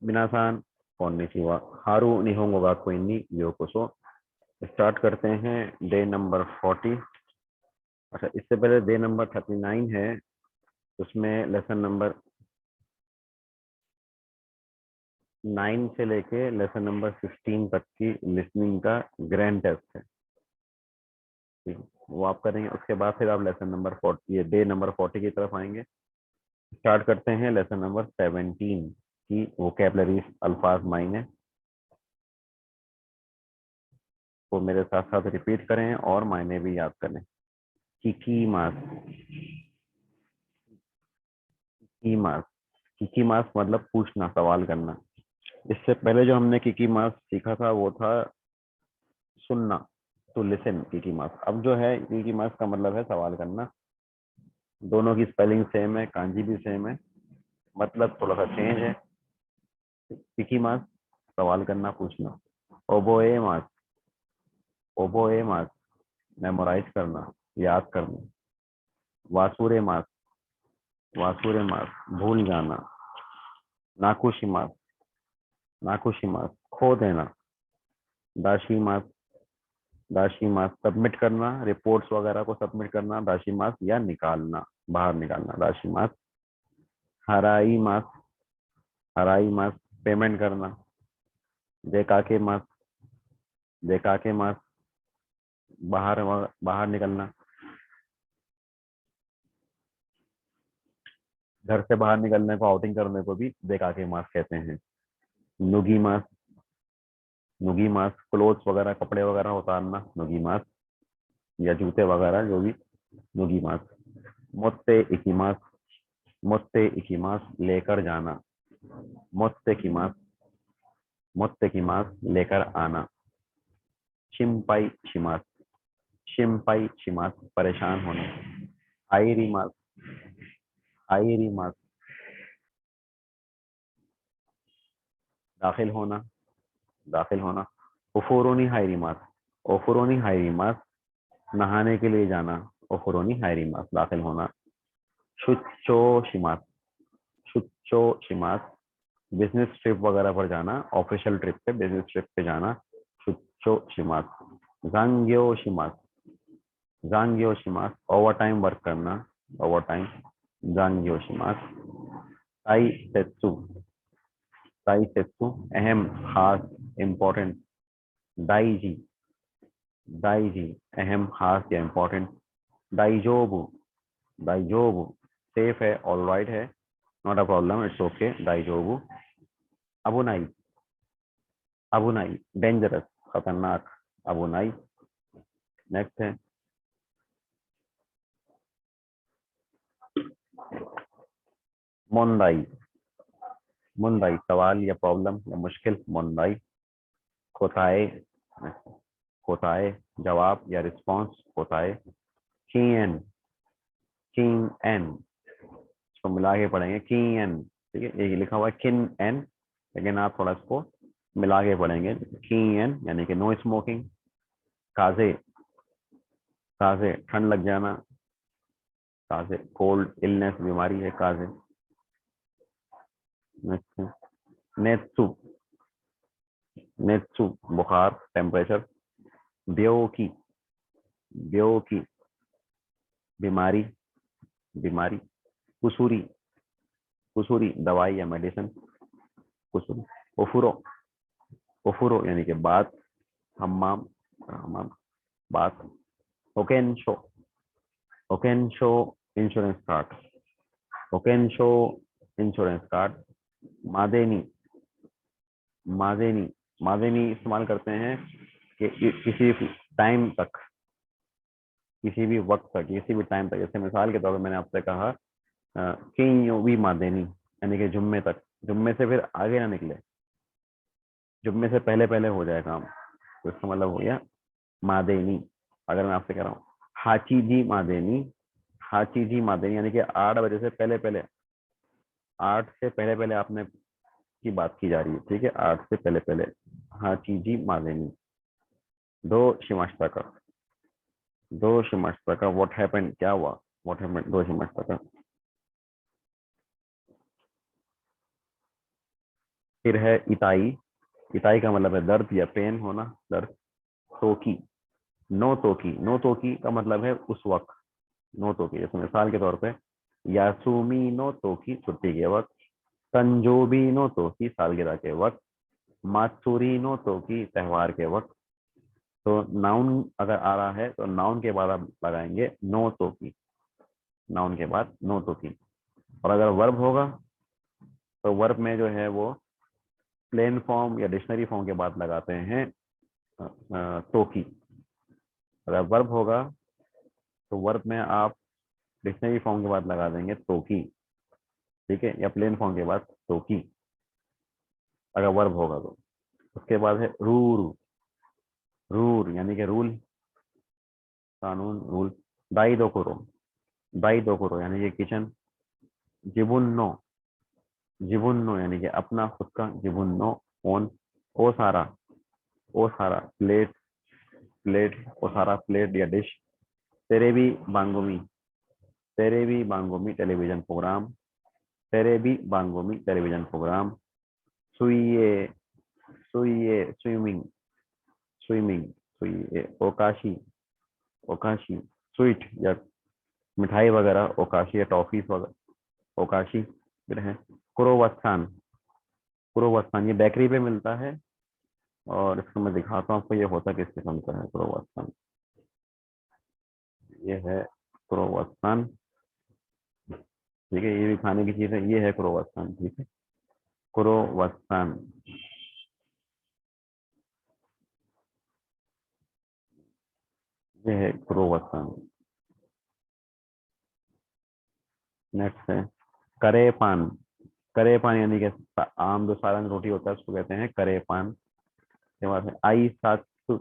मिनासान कॉन्निचिवा हारू निहोंगो गा कोई योकोसो। स्टार्ट करते हैं डे नंबर 40। अच्छा, इससे पहले डे नंबर 39 है, उसमें लेसन नंबर 9 से लेके लेसन नंबर 15 तक की लिसनिंग का ग्रैंड टेस्ट है। ठीक है, वो आप करेंगे। उसके बाद फिर आप लेसन नंबर 40 ये डे नंबर 40 की तरफ आएंगे। स्टार्ट करते हैं लेसन नंबर 17 की वोकैबलरी अल्फाज मायने को मेरे साथ साथ रिपीट करें और मायने भी याद करें। किकी मास, की मास, किकी मास मतलब पूछना, सवाल करना। इससे पहले जो हमने किकी मास सीखा था वो था सुनना, टू लिसन किकी मास। अब जो है किकी मास का मतलब है सवाल करना। दोनों की स्पेलिंग सेम है, कांजी भी सेम है, मतलब थोड़ा सा चेंज है। किकी मास सवाल करना, पूछना। ओबोए मास, ओबोए मास मेमोराइज करना, याद करना। वासुरे मास, वासुरे मास भूल जाना। नाकुशिमास, नाकुशिमास खो देना। दाशीमास, दाशीमास सबमिट करना, रिपोर्ट्स वगैरह को सबमिट करना। दाशीमास या निकालना, बाहर निकालना, दाशीमास। हराई मास, हराई मास पेमेंट करना। देकाके मास, देकाके मास बाहर बाहर निकलना। घर से बाहर निकलने को, आउटिंग करने को भी देकाके मास कहते हैं। नुगी मास, नुगी मास क्लोथ्स वगैरह, कपड़े वगैरह उतारना, नुगी मास, या जूते वगैरह जो भी, नुगी मास। मोत्ते इकिमास, मोत्ते इकिमास लेकर जाना। मोत्ते किमास, मोत्ते किमास लेकर आना। शिम्पाई शिमास, शिम्पाई शिमास परेशान होना। आईरिमास, आईरिमास दाखिल होना, दाखिल होना। ओफोरोनी हाइरिमास, ओफोरोनी हाइरिमास नहाने के लिए जाना। ओफोरोनी हाइरिमास दाखिल होना। शुच्चो शिमास, शुच्चो शिमास बिजनेस ट्रिप वगैरह पर जाना, ऑफिशियल ट्रिप पे, बिजनेस ट्रिप पे जाना। शुच्चो शिमास। जांग्यो शिमास, जांग्यो शिमास ओवर टाइम वर्क करना, ओवर टाइम। जांग्यो शिमास। ताई सेत्सु, ताई सेत्सु अहम, खास, इम्पोर्टेंट। दाईजी, दाईजी अहम, खास या इम्पोर्टेंट। दाइजोबु, दाइजोबु सेफ है, ऑल राइट है, not a problem, it's okay. दाइजोबु। अबुनाई, अबुनाई डेंजरस, खतरनाक। अबुनाई। नेक्स्ट है मोन्दाई, मुंदाई सवाल या प्रॉब्लम या मुश्किल, मुंदाई। कोताए, कोताए जवाब या रिस्पॉन्स, कोताए। कीएन, किंग एन, इसको मिला के पढ़ेंगे, किंग एन। ठीक है, ये लिखा हुआ है किन एन, लेकिन आप थोड़ा इसको मिला के पढ़ेंगे। किंग एन यानी कि नो स्मोकिंग। काजे, काजे ठंड लग जाना, काजे कोल्ड, इलनेस बीमारी है, काजे। नेत्सु, नेत्सु बुखार, टेम्परेचर। ब्योकी, ब्योकी बीमारी, बीमारी। कुसूरी, कुसूरी दवाई या मेडिसिन, कुसूरी। ओफुरो, ओफुरो यानी कि बात, हम्माम, हम्माम बात। ओकेनशो, ओकेनशो इंश्योरेंस कार्ड, ओकेनशो इंश्योरेंस कार्ड। मादेनी, मादेनी, मादेनी इस्तेमाल करते हैं कि किसी टाइम तक, किसी भी वक्त तक, किसी भी टाइम तक। जैसे मिसाल के तौर पर मैंने आपसे कहा कि भी मादेनी यानी कि जुम्मे तक, जुम्मे से फिर आगे ना निकले, जुम्मे से पहले पहले हो जाए काम, तो इसका मतलब हो गया मादेनी। अगर मैं आपसे कह रहा हूँ हाची जी मादेनी, हाची जी मादेनी यानी कि 8 बजे से पहले पहले, 8 से पहले पहले आपने की बात की जा रही है। ठीक है, 8 से पहले पहले। हाची जी मादेनी। दो शिमाश्ता का, दो शिमाश्ता का व्हाट हैपेंड, क्या हुआ, व्हाट हैपेंड, दो शिमाश्ता का। फिर है इताई, इताई का मतलब है दर्द या पेन होना, दर्द। तोकी, नो तोकी, नो तोकी का मतलब है उस वक्त, नो तोकी, जैसे मिसाल के तौर पे यासुमी नो तोकी छुट्टी के वक्त, संजोबी नो तोकी सालगिरह के वक्त, मात्सुरी नो तोकी त्योहार के वक्त। तो नाउन अगर आ रहा है तो नाउन के बाद आप लगाएंगे नो तोकी, नाउन के बाद नो तोकी। और अगर वर्ब होगा तो वर्ब में जो है वो प्लेन फॉर्म या डिक्शनरी फॉर्म के बाद लगाते हैं तोकी। अगर वर्ब होगा तो वर्ब में आप डिक्शनरी फॉर्म के बाद लगा देंगे तोकी, ठीक है, या प्लेन फॉर्म के बाद तोकी अगर वर्ब होगा तो। उसके बाद है रूर, रूर यानी कि रूल, कानून, रूल। दाई दोकोरो, दाई दोकोरो यानी कि किचन। जिबुन्नो, जिबुन्नो यानी कि अपना खुद का, जिबुन्नो ओन। ओ सारा, ओ सारा प्लेट, प्लेट, ओ सारा प्लेट या डिश। तेरे भी बांगोमी, तेरे भी बांगोमी टेलीविजन प्रोग्राम, तेरे भी बांगोमी टेलीविजन प्रोग्राम। सुइए, सुइए स्विमिंग, स्विमिंग, सुइए। ओकाशी, ओकाशी स्वीट या मिठाई वगैरह, ओकाशी या टॉफीज वगैरह, ओकाशी। फिर है क्रोवासान, क्रोवासान ये बेकरी पे मिलता है, और इसको मैं दिखाता हूँ आपको ये होता किस किस्म का है क्रोवासान। ये है क्रोवासान, ठीक है, ये भी खाने की चीज है, ये है क्रोवासान, ठीक है, क्रोवासान। ये है क्रोवासान। नेक्स्ट है करे पान, करे पान यानी कि आम जो सालन रोटी होता है उसको कहते हैं करे पान। उसके बाद है आई सात्सु,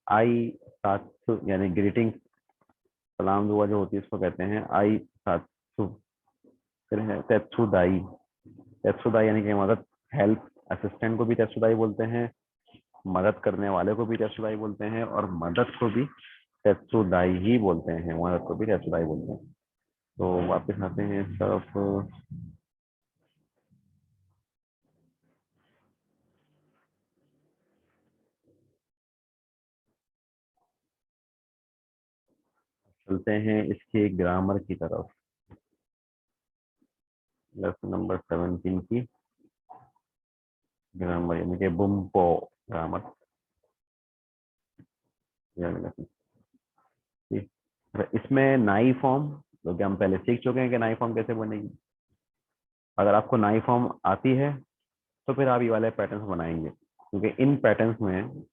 आई सात्सु यानी ग्रीटिंग, सलाम दुआ जो होती है उसको कहते हैं आई सात्सु। फिर है तेत्सुदाई, तेत्सुदाई यानी कि मदद, हेल्प। असिस्टेंट को भी तेत्सुदाई बोलते हैं, मदद करने वाले को भी तेत्सुदाई बोलते हैं, और मदद को भी तेत्सुदाई ही बोलते हैं, मदद को भी तेत्सुदाई बोलते हैं। तो वापस आते हैं सब। चलते हैं इसके ग्रामर की तरफ, लेसन नंबर 17 की ग्रामर यानी कि बुम्पो ग्रामर। ठीक, तो इसमें नाई फॉर्म, जो कि हम पहले सीख चुके हैं कि नाई फॉर्म कैसे बनेगी। अगर आपको नाई फॉर्म आती है तो फिर आप ये वाले पैटर्न्स बनाएंगे, क्योंकि इन पैटर्न्स में,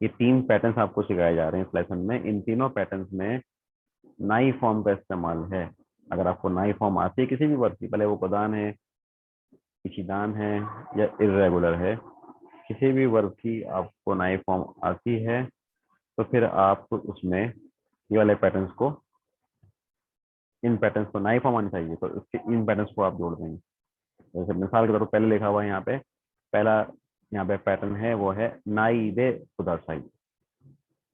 ये 3 पैटर्न्स आपको सिखाए जा रहे हैं इस लेसन में, इन तीनों पैटर्न्स में नाई फॉर्म का इस्तेमाल है। अगर आपको नाई फॉर्म आती है किसी भी वर्ड की, भले वो गोदान है, इशिदान है, या इर्रेगुलर है, किसी भी वर्ब की आपको नाई फॉर्म आती है तो फिर आप उसमें ये वाले पैटर्न्स को, इन पैटर्न्स को, नाई फॉर्म आनी चाहिए तो इसके इन पैटर्न्स को आप जोड़ देंगे। जैसे मिसाल के तौर पर पहले लिखा हुआ है यहाँ पे, पहला यहाँ पे पैटर्न है वो है नाई दे कुदासाई।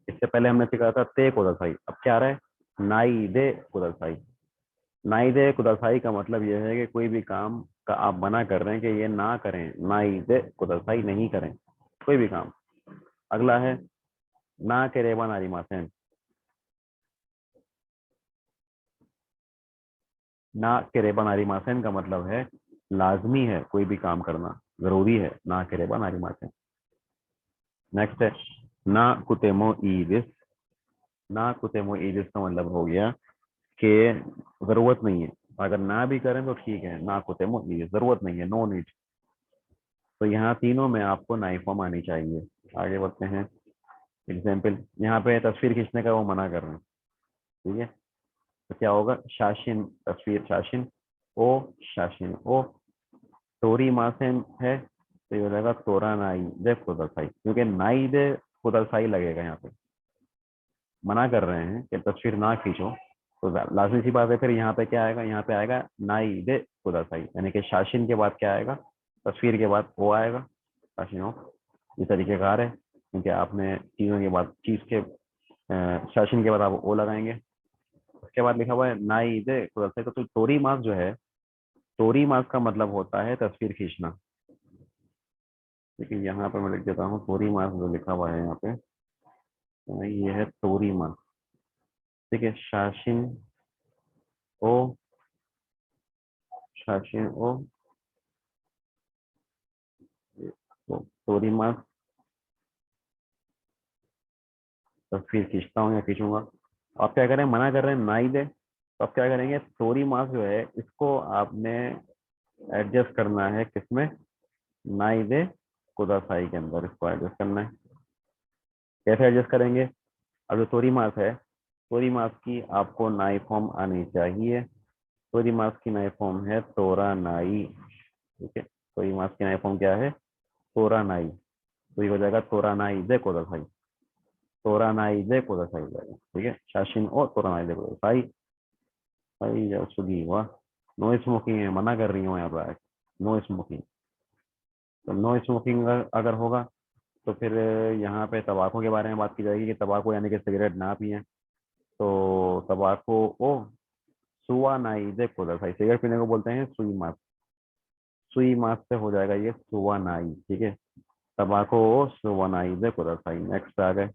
इससे पहले हमने सीखा था ते कुदासाई, अब क्या आ रहा है नाई दे कुदासाई। नाई दे कुदासाई का मतलब यह है कि कोई भी काम का आप मना कर रहे हैं कि ये ना करें, नाई दे कुदासाई नहीं करें कोई भी काम। अगला है ना के रेबा नारी मासेन, ना के रेबा नारी मासेन का मतलब है लाजमी है कोई भी काम करना, जरूरी है, ना के रेबा नारी मासेन। नेक्स्ट है ना कुतेमो ईदिस, ना कुतेमो ईदिस का मतलब हो गया कि जरूरत नहीं है, अगर ना भी करें तो ठीक है, ना कुतेमो ईदिस जरूरत नहीं है, नो नीड। तो यहाँ तीनों में आपको नाई फॉर्म आनी चाहिए। आगे बढ़ते हैं। एग्जाम्पल, यहाँ पे तस्वीर खींचने का वो मना कर रहे हैं, ठीक है, तो क्या होगा शाशिन, तस्वीर शाशिन, ओ शाशिन ओ। तोरी मासेन है तो ये हो जाएगा तोरा नाई दे खुदासाई, क्योंकि नाई दे खुदासाई लगेगा यहाँ पे, मना कर रहे हैं कि तस्वीर ना खींचो। तो लाजमी सी बात है, फिर यहाँ पे क्या आएगा, यहाँ पे आएगा नाई दे खुदासाई, यानी कि शाशिन के बाद क्या आएगा, तस्वीर के बाद वो आएगा, शाशिन हो। ये तरीकेकार है, क्योंकि आपने चीज़ों के बाद, चीज़ के शाशिन के बाद आप ओ लगाएंगे। उसके बाद लिखा हुआ है नाई दे खुदासाई, तो तोरी मास जो है, तोरी मास का मतलब होता है तस्वीर खींचना, ठीक है, यहाँ पे मैं लिख देता हूँ तोरी मास जो लिखा हुआ है यहाँ पे, तो ये है तोरी मास। ठीक है, शाशिन ओ, शाशिन ओ, तो तोरी मास। तो फिर खींचता हूँ या खींचूंगा। आप क्या करें, मना कर रहे हैं नाई दे, तो आप क्या करेंगे, तोरी मास जो है इसको आपने एडजस्ट करना है किसमें, नाई दे कुदासाई के अंदर इसको एडजस्ट करना है। कैसे एडजस्ट करेंगे, अब जो तोरी मास है, तोरी मास की आपको नाई फॉर्म आनी चाहिए। तोरी मास की नाई फॉर्म है तोरा नाई। ठीक है, तोरी मास की नाई फॉर्म क्या है, तोरा नाई। तो ये हो जाएगा तोरा नाई दे कोदासाई, तोरा नाई दे कोदासाई हो जाएगा। ठीक है, शाशिन ओ तोरा नाई दे कोदासाई। भाई सुगी वाह। नो स्मोकिंग है, मना कर रही हूँ यहाँ पर, नो स्मोकिंग। तो नो स्मोकिंग अगर होगा तो फिर यहाँ पे तंबाकू के बारे में बात की जाएगी कि तंबाकू यानी कि सिगरेट ना पिए। तो तंबाकू ओ सुआ नाई दे कोदासाई, सिगरेट पीने को बोलते हैं सुई मास। सुई मास से हो जाएगा ये सुआ नाई। ठीक है, तंबाकू ओ सुआ नाई दे कोदासाई। नेक्स्ट आ गए।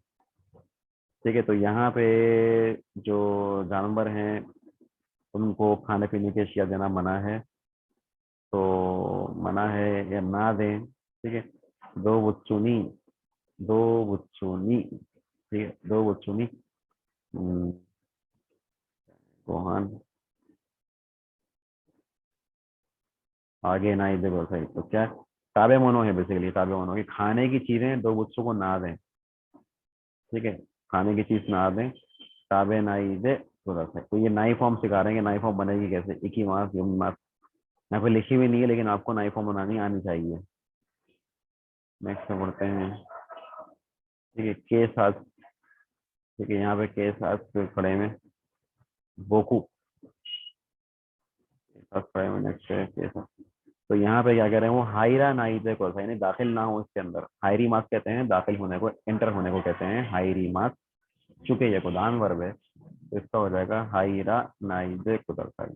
ठीक है, तो यहाँ पे जो जानवर हैं उनको खाने पीने की अशिया देना मना है, तो मना है या ना दें। ठीक है, दो बुच्चुनी, दो बुच्चुनी। ठीक है, दो बुच्चुनी। गोहान आगे ना इधर बोल सही, तो क्या ताबे मोनो है, बेसिकली ताबे मोनो की खाने की चीजें दो बच्चों को ना दें। ठीक है, खाने की चीज ना दें, ताबे नाई दे थोड़ा सा। तो ये नाई फॉर्म सिखा रहे हैं कि नाई फॉर्म बनेगी कैसे, इकी मास युम मास। यहाँ पे लिखी हुई नहीं है लेकिन आपको नाई फॉर्म बनानी आनी चाहिए। नेक्स्ट में पढ़ते हैं। ठीक है, के साथ। ठीक है, यहाँ पे के साथ खड़े में बोकू के साथ खड़े में। नेक्स्ट है के साथ। तो यहाँ पे क्या कह रहे हैं वो, हाइरा नाइजे को यानी दाखिल ना हो इसके अंदर। हायरी मास कहते हैं दाखिल होने को, एंटर होने को कहते हैं हायरी मास। चूंकि ये गोदान वर्ब है तो इसका हो जाएगा हाइरा नाइजे कुदरताई।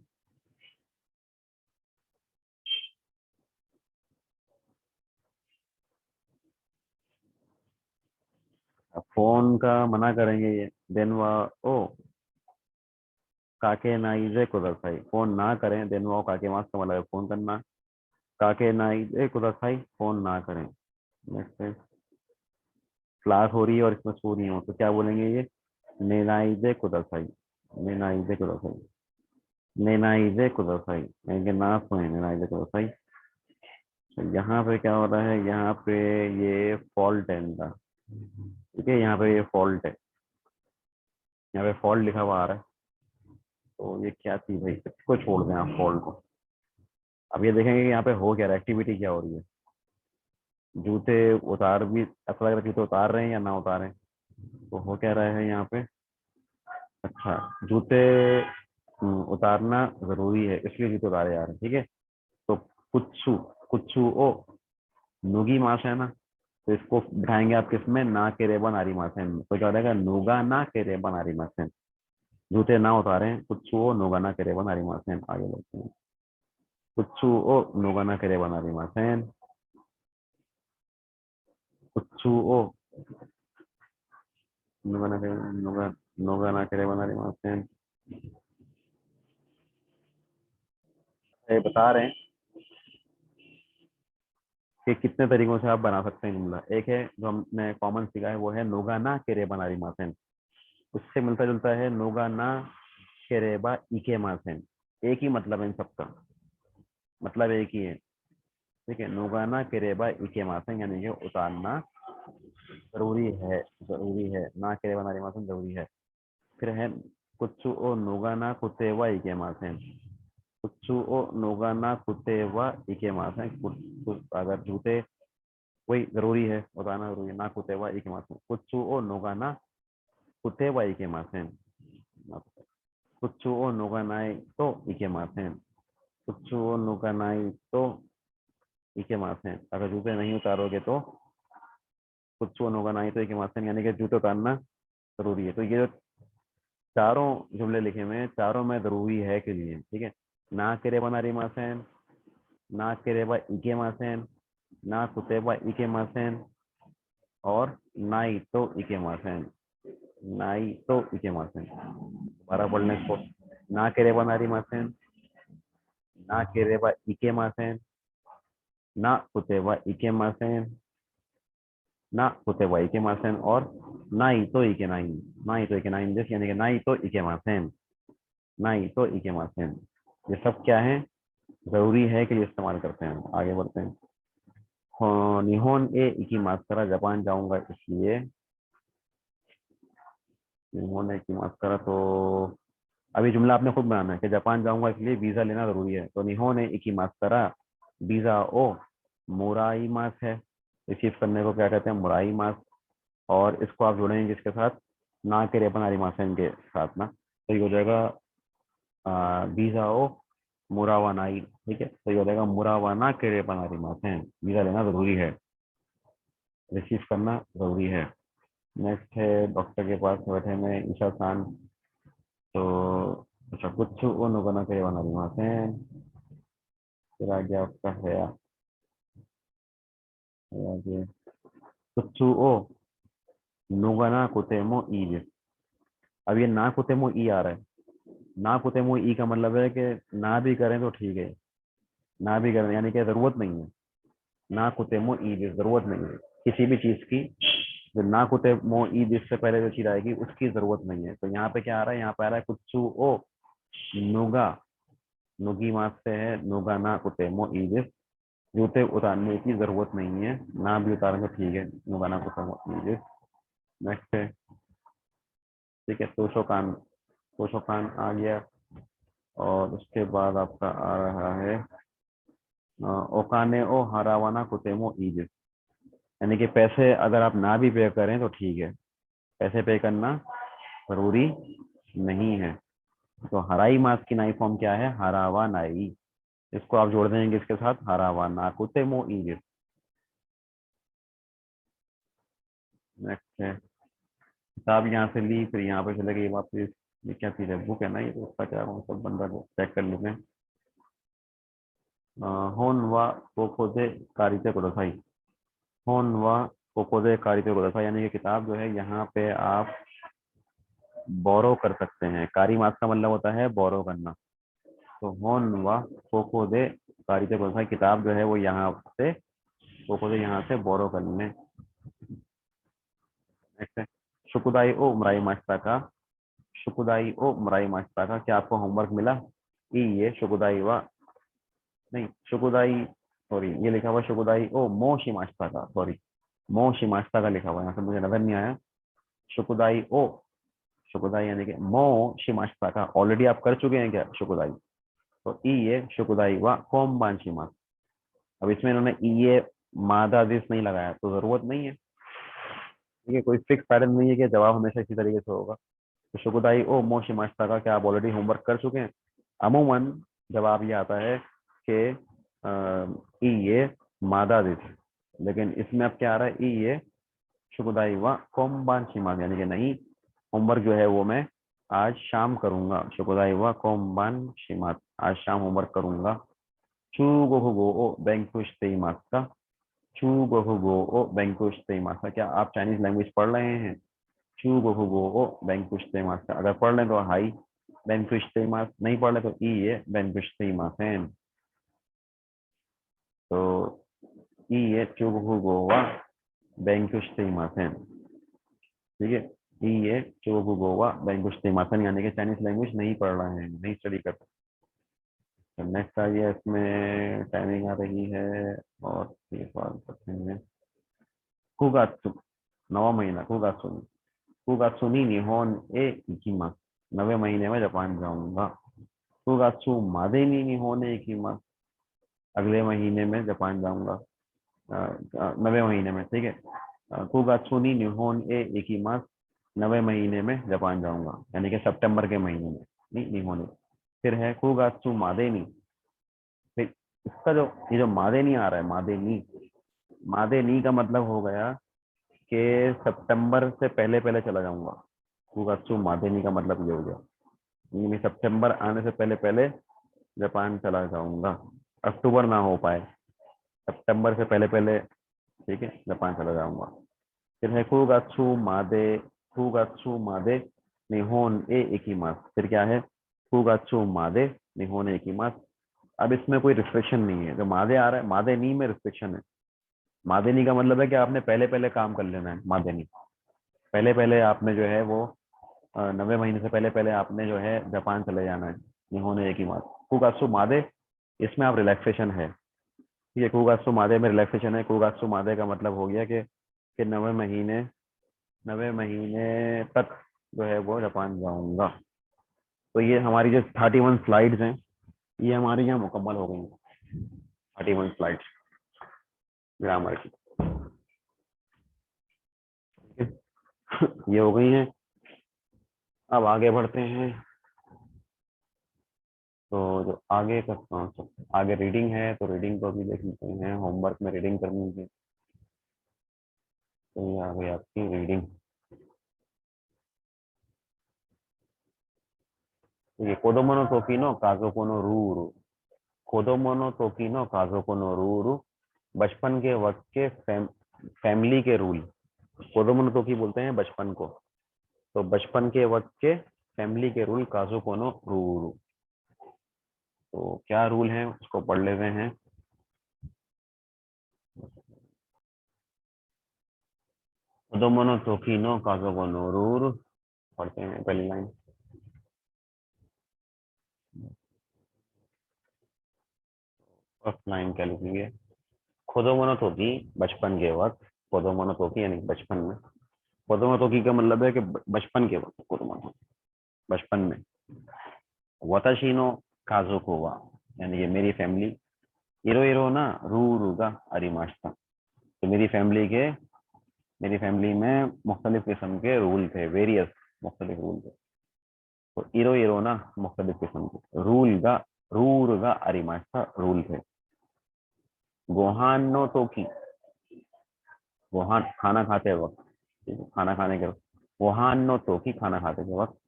फोन का मना करेंगे ये, देन वा ओ काके नाइजे कुदरताई, फोन ना करें। देन वा ओ काके मास का मतलब है फोन करना। काके नाइजे कुदरताई, फोन ना करें। नेक्स्ट है, क्लास हो रही है और इसमें सो रही हो तो क्या बोलेंगे ये, नेनाइजे कुदरताई, नेनाइजे कुदरताई, नेनाइजे कुदरताई यानी कि ना सोए, नेनाइजे कुदरताई। तो यहाँ पे क्या हो रहा है, यहाँ पे ये फॉल्ट है इनका। ठीक है, यहाँ पे ये फॉल्ट है, यहाँ पे फॉल्ट लिखा हुआ आ रहा है। तो ये क्या चीज है, इसको छोड़ दें आप फॉल्ट को। अब ये देखेंगे कि यहाँ पे हो क्या रहा है, एक्टिविटी क्या हो रही है। जूते उतार भी, ऐसा लग रहा है जूते उतार रहे हैं या ना उतारें। तो हो क्या रहा है यहाँ पे, अच्छा जूते उतारना जरूरी है इसलिए जूते उतारे जा रहे हैं। ठीक है, तो कुच्चू, कुच्चू ओ नुगी मास है ना, तो इसको बिठाएंगे आप किसमें, ना के रेबन आरी मासेन। तो क्या हो जाएगा, नूगा ना के रेबन आरी मासेन। जूते ना उतारे, कुच्चू ओ नूगा ना के रेबन आरी मासेन। आगे बढ़ते हैं, कुच्चू ओ नूगा ना के रेबन आरी मासेन। कुच्चू ओ नूगा ना के, नूगा नूगा ना के रेबन आरी मासेन। ये बता रहे हैं कि कितने तरीकों से आप बना सकते हैं जुमला। एक है जो हमने कॉमन सीखा है, वो है नोगा ना के रेबन आरी मासेन। उससे मिलता जुलता है नोगा ना केरेबा इके मासेन। एक ही मतलब है इन सबका, मतलब एक ही है। ठीक है, नोगाना केरेबा इके मासेन यानी कि उतारना जरूरी है, जरूरी है। ना केरेबा नारी मासेन जरूरी है। फिर है कुच्चू ओ नोगाना कुतेवा इके मासेन। कुच्चू ओ नोगाना कुतेवा इके मासेन। अगर जूते, वही जरूरी है, उतारना जरूरी है। ना कुतेवा इके मासेन, कुच्चू ओ नोगाना कुतेवा इके मासेन। कुच्चू ओ नोगानाई तो इके मासेन, कुच्चू ओ नोगानाई तो इके मासेन। अगर जूते नहीं उतारोगे तो कुछ होगा नहीं, तो एक मासन यानी कि जूते उतारना जरूरी है। तो ये जो चारों जुमले लिखे हुए हैं, चारों में जरूरी है के लिए। ठीक है, ना केरे बना री मासन, ना केरे बा इके मासन, ना कुतेबा इकेमासेन और नाई तो इकेमासेन, नाई तो इकेमासेन। दोबारा पढ़ने को, ना केरेबा नारिमासेन, ना केरेबा इकेमासेन, ना कुतेबा इकेमासेन, ना कुतेबा इकेमासेन और नाई तो इकेनाइन, नाई तो इकेनाइन दिस, यानी कि नाई तो इकेमासेन, नाई तो इकेमासेन। ये सब क्या है, जरूरी है कि ये इस्तेमाल करते हैं। आगे बढ़ते हैं। हाँ, निहोन ए इकी मास्करा, जापान जाऊंगा इसलिए। निहोन ए इकी मास्करा, तो अभी जुमला आपने खुद बनाना है कि जापान जाऊंगा इसलिए वीजा लेना जरूरी है। तो निहोन ए इकी मास्करा वीजा ओ मुराई मास है, रिसीव करने को क्या कहते हैं, मुराई मास। और इसको आप जोड़ेंगे इसके साथ, ना के रेपन आरिमासन के साथ ना, तो ये हो जाएगा वीजा ओ मुरावानाई। ठीक है, तो ये हो जाएगा मुरावाना के रेपन आरिमासन, वीजा लेना जरूरी है, रिसीव करना जरूरी है। नेक्स्ट है, डॉक्टर के पास बैठे में ईशा खान। तो अच्छा, कुछ वो नुगना करे वाला रिमासेन। फिर आगे आपका है आगे कुछ ओ नुगना कुतेमो ई दिस। अब ये ना कुतेमो ई आ रहा है। ना कुतेमो ई का मतलब है कि ना भी करें तो ठीक है, ना भी करें यानी कि जरूरत नहीं है। ना कुतेमो ई दिस, जरूरत नहीं है किसी भी चीज की। जो ना कुतेमो ई दिस से पहले जो चीज आएगी उसकी जरूरत नहीं है। तो यहाँ पे क्या आ रहा है, यहाँ पे आ रहा है कुछ ओ नुगा, नुगी मास से है नुगा ना कुतेमो ई दिस। जूते उतारने की जरूरत नहीं है, ना भी उतारें तो ठीक है, नुगा ना कुतेमो ई दिस। नेक्स्ट है, ठीक है, तोशोकान आ गया। और उसके बाद आपका आ रहा है ओकाने ओ हरावाना कुतेमो ई दिस, यानी कि पैसे अगर आप ना भी पे करें तो ठीक है, पैसे पे करना जरूरी नहीं है। तो हराई मास की नाई फॉर्म क्या है, हरावा नाई। इसको आप जोड़ देंगे इसके साथ, हरावा ना कुतेमो ई दिस। नेक्स्ट है, किताब यहाँ से ली, फिर यहाँ पे चले गई वापस। ये क्या चीज़ है, बुक है ना ये, तो उसका क्या मतलब बन रहा है चेक कर लेते हैं। होन वा कोकोदे कारिते कोदासाई, होन वा कोकोदे कारिते कोदासाई, यानी कि किताब जो है यहाँ पे आप बोरो कर सकते हैं। कारी मास का मतलब होता है बोरो करना। तो होन वा कोकोदे कारिते कोदासाई, किताब जो है वो यहाँ से कोकोदे, यहाँ से बोरो कर लें। नेक्स्ट है, शुकुदाई ओ मुराई मास्ता का, शुकुदाई ओ मुराई मास्ता का, क्या आपको होमवर्क मिला। ई ये शुकुदाई वा, नहीं शुकुदाई, सॉरी ये लिखा हुआ शुकुदाई ओ मो शिमाश्ता का, सॉरी मो शिमाश्ता का लिखा हुआ है, यहाँ से मुझे नजर नहीं आया। शुकुदाई ओ, शुकुदाई यानी कि मो शिमाश्ता का ऑलरेडी आप कर चुके हैं क्या शुकुदाई। तो ई ये शुकुदाई वा कोम बान शिमा। अब इसमें इन्होंने ई ये मादा दिस नहीं लगाया तो जरूरत नहीं है। ठीक है, कोई फिक्स पैटर्न नहीं है कि जवाब हमेशा इसी तरीके से होगा। तो शुकुदाई ओ मो शिमाश्ता का, क्या आप ऑलरेडी होमवर्क कर चुके हैं। अमूमन जवाब ये आता है कि ई ये मादा दिस, लेकिन इसमें अब क्या आ रहा है, ई ये शुकुदाई वा कोम्बान शिमा, यानी कि नहीं, होमवर्क जो है वो मैं आज शाम करूंगा। शुकुदाई वा कोम्बान शिमा, आज शाम होमवर्क करूंगा। चू गोहु ओ बैंकुश तेईमास, चू गोहु ओ बैंकुश तेईमास, क्या आप चाइनीज लैंग्वेज पढ़ रहे हैं। चू गोहु ओ बैंकुश तेईमास, अगर पढ़ लें तो हाई बैंकुश तेईमास, नहीं पढ़ लें तो ई ये बैंकुश तेईमास है। तो ई ये चू गोहु वा बैंकुश तेईमास है। ठीक है, ये चोबू गोवा बैंगुश्ती मासन, यानी कि चाइनीज लैंग्वेज नहीं पढ़ रहे हैं, नहीं स्टडी कर रहे। तो नेक्स्ट आ गया, इसमें टाइमिंग आ रही है और ये सवाल करते हैं। कुगात्सु, 9वां महीना कुगात्सुनी, कुगात्सुनी निहोन ए इकिमा, 9वें महीने में जापान जाऊंगा। कुगात्सु मादेनी निहोन ए इकिमा, अगले महीने में जापान जाऊंगा, 9वें महीने में। ठीक है, कुगात्सुनी निहोन ए इकिमा, 9वें महीने में जापान जाऊंगा, यानी कि सितंबर के महीने में, नहीं होने। फिर है कुगात्सु मादेनी। फिर इसका जो ये जो मादेनी आ रहा है, मादेनी, मादेनी का मतलब हो गया कि सितंबर से पहले पहले चला जाऊंगा। कुगात्सु मादेनी का मतलब ये हो गया, यानी सितंबर आने से पहले पहले जापान चला जाऊंगा, अक्टूबर ना हो पाए। सितंबर से पहले पहले, ठीक है, जापान चला जाऊंगा। फिर है कुगात्सु मादे निहोन ए इकिमास। फिर क्या है, कुगात्सु मादे निहोन ए इकिमास। अब इसमें कोई रिस्ट्रिक्शन नहीं है, जो मादे आ रहा है, मादे नी में रिस्ट्रिक्शन है। मादे नी का मतलब है कि आपने पहले पहले काम कर लेना है, मादे नी। पहले पहले आपने जो है वो 90 महीने से पहले पहले आपने जो है जापान चले जाना है, निहोन ए इकिमास। कुगात्सु मादे, इसमें आप रिलैक्सेशन है, ठीक है। कुगात्सु मादे में रिलैक्सेशन है। कुगात्सु मादे का मतलब हो गया कि 90 महीने, 90 महीने तक जो है वो जापान जाऊंगा। तो ये हमारी जो 31 स्लाइड्स हैं, ये हमारी यहाँ मुकम्मल हो गई हैं। 31 स्लाइड्स ग्रामर की, ठीक है। ये हो गई हैं। अब आगे बढ़ते हैं। तो जो आगे का आगे रीडिंग है, तो रीडिंग को अभी देख लेते हैं। होमवर्क में रीडिंग करनी है, तो ये आ गई आपकी रीडिंग। ये कोदोमो नो तोकी नो काजोको नो रूरू। कोदोमो नो तोकी नो काजोको नो रूरू, बचपन के वक्त के फैमिली के रूल। कोदोमो नो तोकी बोलते हैं बचपन को, तो बचपन के वक्त के फैमिली के रूल काजोको नो रूरू। तो क्या रूल हैं उसको पढ़ लेते हैं। कोदोमो नो तोकी नो काजोको नो रूरू, पढ़ते हैं पहली लाइन। फर्स्ट लाइन क्या लिखेंगे, कोदोमो नो तोकी, बचपन के वक्त। कोदोमो नो तोकी यानी बचपन में। कोदोमो तोकी का मतलब है कि बचपन के वक्त, कोदोमो नो बचपन में। वताशी नो काजोको वा, यानी कि मेरी फैमिली। इरो इरो ना रूरू गा अरिमाशिता, तो मेरी फैमिली में मुख्तलिफ किस्म के रूल थे, वेरियस मुख्तलिफ रूल थे। तो इरो इरो ना मुख्तलिफ किस्म के रूल गा अरिमाशिता, रूल थे। गोहान नो तोकी, गोहान खाना खाते वक्त, ठीक है, खाना खाने के वक्त। गोहान नो तोकी, खाना खाते के वक्त।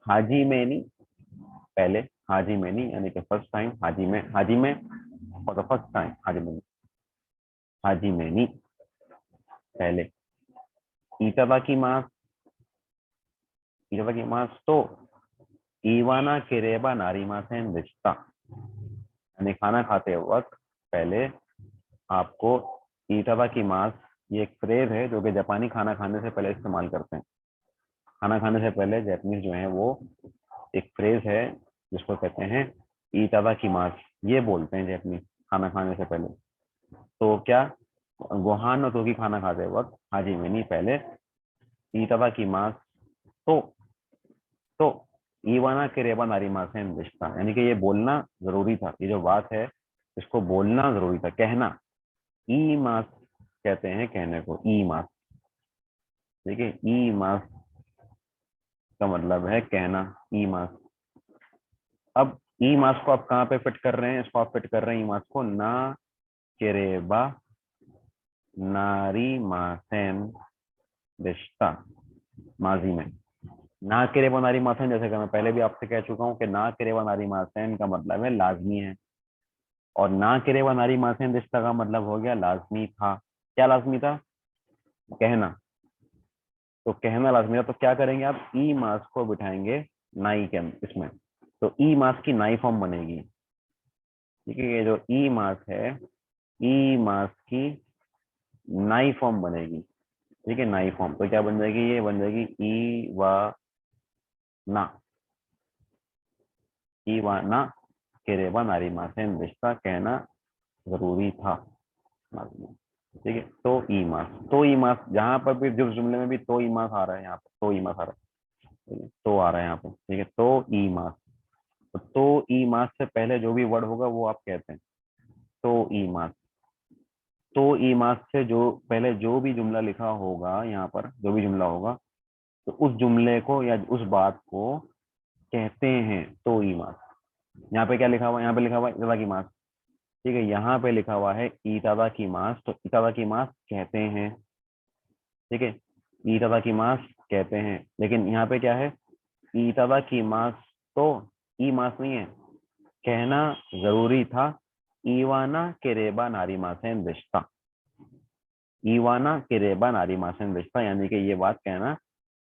हाजी मैनी, पहले। हाजी मैनी यानी कि फर्स्ट टाइम। हाजी में फॉर द फर्स्ट टाइम, हाजी मैनी पहले। ईटादाकी मास, ईटादाकी मास तो ईवाना केरेबा नारीमासेन रिश्ता, यानी खाना खाते वक्त पहले आपको ईटादाकी मास, ये एक फ्रेज है जो कि जापानी खाना खाने से पहले इस्तेमाल करते हैं। खाना खाने से पहले जापानीज जो है वो एक फ्रेज है जिसको कहते हैं ईटादाकी मास, ये बोलते हैं जापानी खाना खाने से पहले। तो क्या, गोहान और तोकी खाना खाते वक्त, हाजी मैनी पहले, ईटादाकी मास तो ईवाना के रेबा नारीमासेन रिश्ता, यानी कि ये बोलना जरूरी था। ये जो बात है इसको बोलना जरूरी था, कहना। ई मास कहते हैं कहने को, ई मास, ठीक है। ई मास का मतलब है कहना, ई मास। अब ई मास को आप कहाँ पे फिट कर रहे हैं, इसको आप फिट कर रहे हैं ई मास को ना केरेबा नारी मासेन रिश्ता, माजी में। ना केरेबा नारी मासेन, जैसे कि मैं पहले भी आपसे कह चुका हूं कि ना केरेबा नारी मासेन का मतलब है लाजमी है, और ना केरेबा नारी मासेन रिश्ता का मतलब हो गया लाजमी था। क्या लाजमी था, कहना। तो कहना लाजमी था, तो क्या करेंगे आप, ई मास को बिठाएंगे नाई के इसमें, तो ई मास की नाई फॉर्म बनेगी, ठीक है। ये जो ई मास है, ई मास की नाई फॉर्म बनेगी, ठीक है, नाई फॉर्म। तो क्या बन जाएगी, ये बन जाएगी ई व ना, ई व ना केरेबा नारी मासेन रिश्ता, कहना जरूरी था, ठीक है। तो ई मास, तो ई मास, जहां पर भी जिस जुमले में भी तो ई मास आ रहा है, यहाँ पर तो ई मास आ रहा है, ठीक है, तो आ रहा है यहाँ पर, ठीक है। तो ई मास, तो ई मास से पहले जो भी वर्ड होगा वो आप कहते हैं तो ई मास। तो ई मास से जो पहले जो भी जुमला लिखा होगा, यहाँ पर जो भी जुमला होगा, तो उस जुमले को या उस बात को कहते हैं तो ई मास। यहाँ पे क्या लिखा हुआ है, यहाँ पे लिखा हुआ है इतादा की मास, ठीक है। यहाँ पे लिखा हुआ है इतादा की मास, तो इतादा की मास कहते हैं, ठीक है। ईतादा की मास कहते हैं, लेकिन यहाँ पे क्या है, ईतादा की मास तो ई मास नहीं है, कहना जरूरी था ईवाना केरेबा नारीमासेन दिशता, ईवाना केरेबा नारीमासेन दिशता, यानी कि ये बात कहना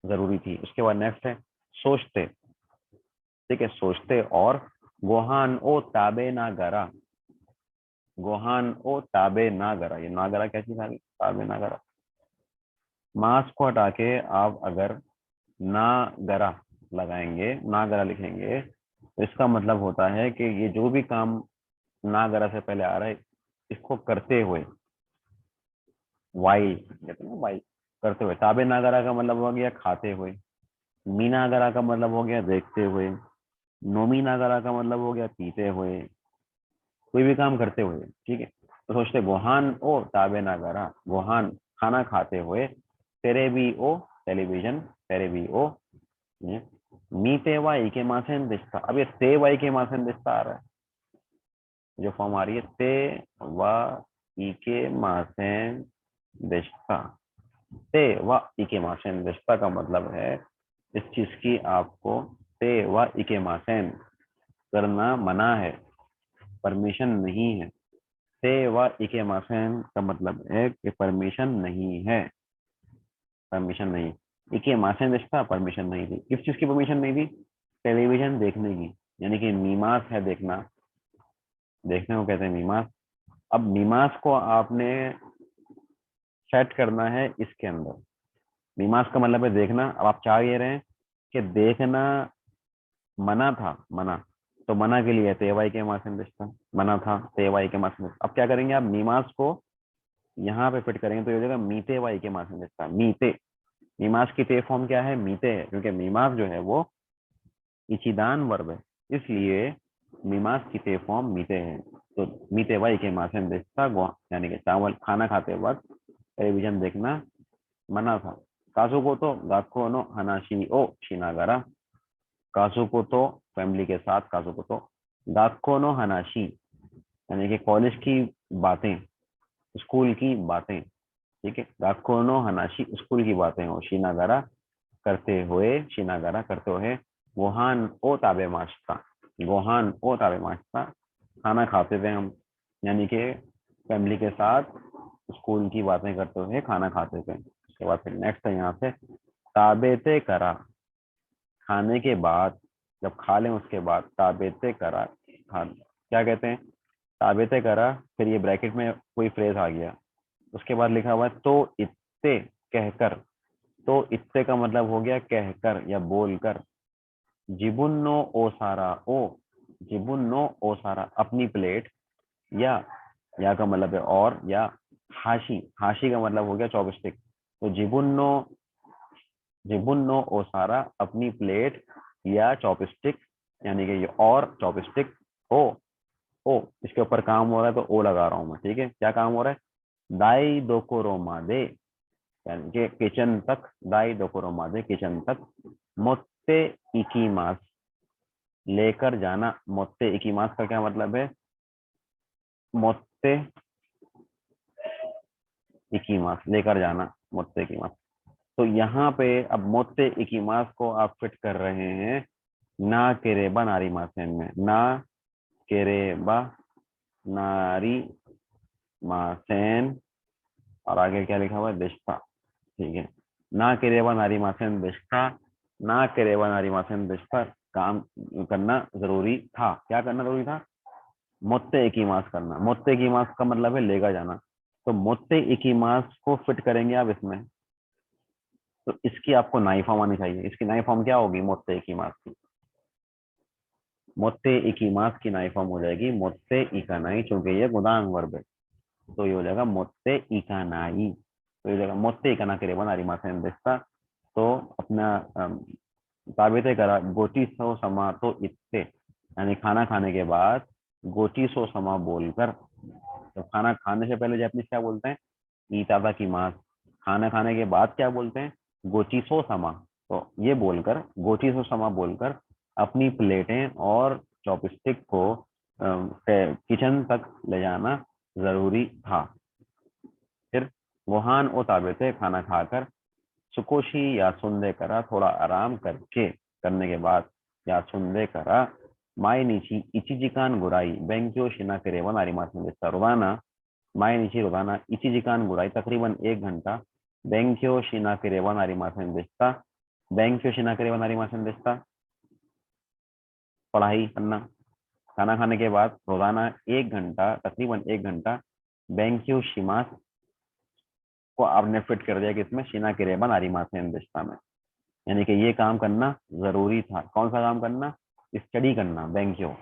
जरूरी थी। उसके बाद नेक्स्ट है सोचते, ठीक है, सोचते। और गोहान ओ ताबे ना गरा, गोहान ओ ताबे ना गरा, ये नागरा क्या चीज आ गई, ताबे ना गरा। मास को हटा के आप अगर ना गरा लगाएंगे, ना गरा लिखेंगे, तो इसका मतलब होता है कि ये जो भी काम ना गरा से पहले आ रहा है, इसको करते हुए, वाई कहते हैं ना, वाई, करते हुए। ताबे नागरा का मतलब हो गया खाते हुए, मीना गरा का मतलब हो गया देखते हुए, नोमी नागरा का मतलब हो गया पीते हुए, कोई भी काम करते हुए, ठीक है। तो सोचते गोहान ओ ताबे नागरा, गोहान खाना खाते हुए, तेरे भी ओ टेलीविजन, तेरे भी ओ, ये, मीते वा इके मासेन दिस्ता। अब ये ते वा इके मासेन दिस्ता आ रहा है, जो फॉर्म आ रही है ते वा इके मासेन दिस्ता, ते व इके मासेन रिश्ता का मतलब है इस चीज की आपको ते व इके मासेन करना मना है, परमिशन नहीं है। ते व इके मासेन का मतलब है कि परमिशन नहीं है, परमिशन नहीं। इके मासेन रिश्ता, परमिशन नहीं थी। किस चीज की परमिशन नहीं थी? टेलीविजन देखने की, यानी कि मीमांस है देखना, देखने को कहते हैं मीमांस। अब मीमांस को आपने सेट करना है इसके अंदर। मीमांस का मतलब है देखना। अब आप चाह ये रहे हैं कि देखना मना था, मना, तो मना के लिए तेवाई के मासन रिश्ता, मना था तेवाई के मासन रिश्ता। अब क्या करेंगे आप, मीमांस को यहाँ पे फिट करेंगे तो ये हो जाएगा मीते वाई के मासन रिश्ता, मीते। मीमांस की ते फॉर्म क्या है, मीते है, क्योंकि मीमांस जो है वो इचिदान वर्ब है, इसलिए मीमांस की ते फॉर्म मीते है। तो मीते वाई के मासन रिश्ता, यानी कि चावल खाना खाते वक्त टेलीविजन देखना मना था। काजू को तो गाको नो हनाशी ओ शिनागारा, काजू को तो फैमिली के साथ, काजू को तो गाको नो हनाशी, यानी कि कॉलेज की बातें, स्कूल की बातें, ठीक है। गाको नो हनाशी स्कूल की बातें हो, शिनागारा करते हुए, शिनागारा करते हुए, गोहान ओ ताबे माश्ता, गोहान ओ ताबे माश्ता, खाना खाते थे हम, यानी कि फैमिली के साथ स्कूल की बातें करते हुए खाना खाते थे। उसके बाद फिर नेक्स्ट है यहाँ से ताबेते करा, खाने के बाद, जब खा लें उसके बाद ताबेते करा, खा क्या कहते हैं, ताबेते करा, फिर ये ब्रैकेट में कोई फ्रेज आ गया, उसके बाद लिखा हुआ है तो इत्ते कहकर, तो इत्ते का मतलब हो गया कहकर या बोलकर। जिबुन्नो ओ सारा ओ, जिबुन्नो ओ सारा अपनी प्लेट, या का मतलब है और, या हाशी, हाशी का मतलब हो गया चॉपस्टिक। तो जिबुन्नो, जिबुन्नो ओ सारा अपनी प्लेट या चॉपस्टिक, यानी कि ये और चॉपस्टिक ओ, ओ इसके ऊपर काम हो रहा है तो ओ लगा रहा हूं मैं, ठीक है। क्या काम हो रहा है, दाई दोकोरोमा दे, यानी कि किचन तक, दाई दोकोरोमा दे किचन तक, मोत्ते इकीमास लेकर जाना, मोत्ते इकीमास का क्या मतलब है, मोत्ते इकीमास लेकर जाना, मोत्ते इकीमास। तो यहाँ पे अब मोत्ते इकीमास को आप फिट कर रहे हैं ना केरेबा नारी मासेन में, ना केरेबा नारी मासेन, और आगे क्या लिखा हुआ है, दिशता, ठीक है। ना केरेबा नारी मासेन दिशता, ना केरेबा नारी मासेन दिशता, काम करना जरूरी था। क्या करना जरूरी था, मोत्ते इकीमास करना। मोत्ते इकीमास का मतलब है लेकर जाना, तो मोत्ते इकीमास को फिट करेंगे आप इसमें, तो इसकी आपको नाई फॉर्म आनी चाहिए। इसकी नाई फॉर्म क्या होगी, मोत्ते इकीमास की, मोत्ते इकीमास की नाई फॉर्म हो जाएगी मोत्ते इकानाई, चूंकि ये गुदान वर्ब है, तो ये हो जाएगा मोत्ते इकानाई। तो ये हो जाएगा मोत्ते इकाना के रेबन आरिमासेन देस्ता। तो अपना ताबेते करा गोटी सो समा तो इत्ते, यानी खाना खाने के बाद गोटी सो समा बोलकर। तो खाना खाने से पहले जापानीज क्या बोलते हैं, ईतादा की मास। खाना खाने के बाद क्या बोलते हैं, गोची सो समा। तो ये बोलकर, गोची सो समा बोलकर अपनी प्लेटें और चॉपस्टिक को किचन तक ले जाना जरूरी था। फिर वहान ओ ताबेते खाना खाकर, सुकोशी या सुंदे करा थोड़ा आराम करके, करने के बाद, या सुंदे करा माई नीची इचिजिकान गुराई बैंक्यो शिना करेवन आरिमासन देस्ता। रोजाना माई नीची रोजाना इचिजिकान गुराई तकरीबन 1 घंटा बैंक्यो शिना करेवन आरिमासन देस्ता। बैंक्यो शिना करेवन आरिमासन देस्ता पढ़ाई करना। खाना खाने के बाद रोजाना 1 घंटा तकरीबन 1 घंटा बैंक्यो शिमास को आपने फिट कर दिया कि इसमें शिना किरेबन आरिमासन देस्ता में, यानी कि ये काम करना जरूरी था। कौन सा काम करना? स्टडी करना, बैंक्यो।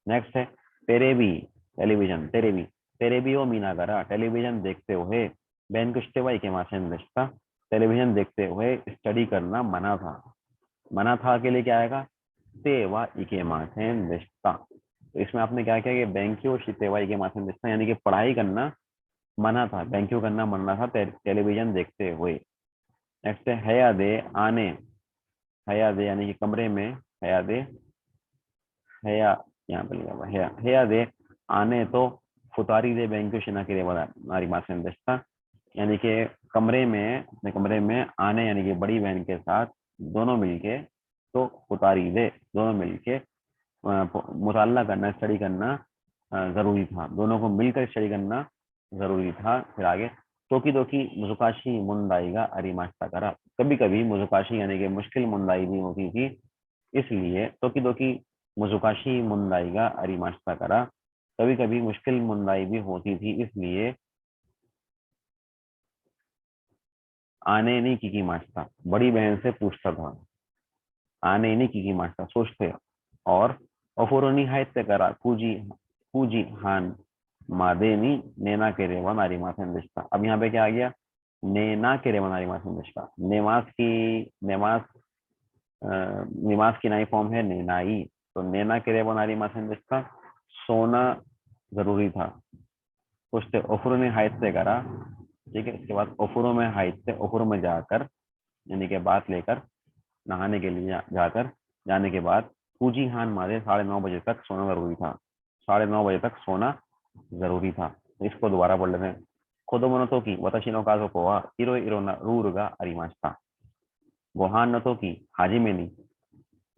नेक्स्ट है टेरेबी टेलीविजन। टेरेबी ओ मीनागरा टेलीविजन देखते हुए बैंकुष्टेवाई के मासेन देस्ता। टेलीविजन देखते हुए स्टडी करना मना था। मना था के लिए क्या आएगा? तेवा इके मासेन देस्ता। तो इसमें आपने क्या किया कि बैंक्यो शितेवा इके मासेन देस्ता, यानी कि पढ़ाई करना मना था, बैंक्यो करना मना था टेलीविजन देखते हुए। नेक्स्ट है हयादे आने। हयादे यानी कि कमरे में, हयादे हया यहाँ पे लिखा हुआ है हया दे आने तो फुतारी दे बैंक्यो शिना के नारी मासन दस्ता, यानी कि कमरे में, अपने कमरे में आने यानी कि बड़ी बहन के साथ दोनों मिलके, तो फुतारी दे दोनों मिलके मुताला करना, स्टडी करना जरूरी था। दोनों को मिलकर स्टडी करना जरूरी था। फिर आगे तोकी दोकी मुजुकाशी मुंदाईगा अरिमास्ता करा। कभी कभी मुजुकाशी यानी कि मुश्किल मुंदाई भी होती थी, इसलिए तोकी दोकी मुजुकाशी मुंदाईगा अरिमास्ता करा। कभी कभी मुश्किल मुंदाई भी होती थी, इसलिए आने नहीं की मास्ता, बड़ी बहन से पूछता था। आने नहीं की मास्ता सोचते। और ओफोरोनी हाइत्य करा कुजी कुजी हान मादेनी नेना के रेवा नारी माथन रिश्ता। अब यहाँ पे क्या आ गया? नेना के रेवा नारी माथन रिश्ता। नेमास निमास की नई फॉर्म है नेनाई, तो नेना के रेवा नारी माथन रिश्ता सोना जरूरी था। उससे ओफुरो ने हाइत्य करा, ठीक है। इसके बाद ओफुरो में हाइत्य, ओफुरो में जाकर यानी कि बात लेकर, नहाने के लिए जाकर, जाने के बाद पूजी हान मारे 9:30 बजे तक सोना जरूरी था। 9:30 बजे तक सोना जरूरी था। इसको दोबारा बोल लेते हैं। कोदोमो नो तोकी वताशी नो काजोको वा इरो इरो ना रूल गा आरिमास्ता। गोहान नो तोकी हाजिमे नी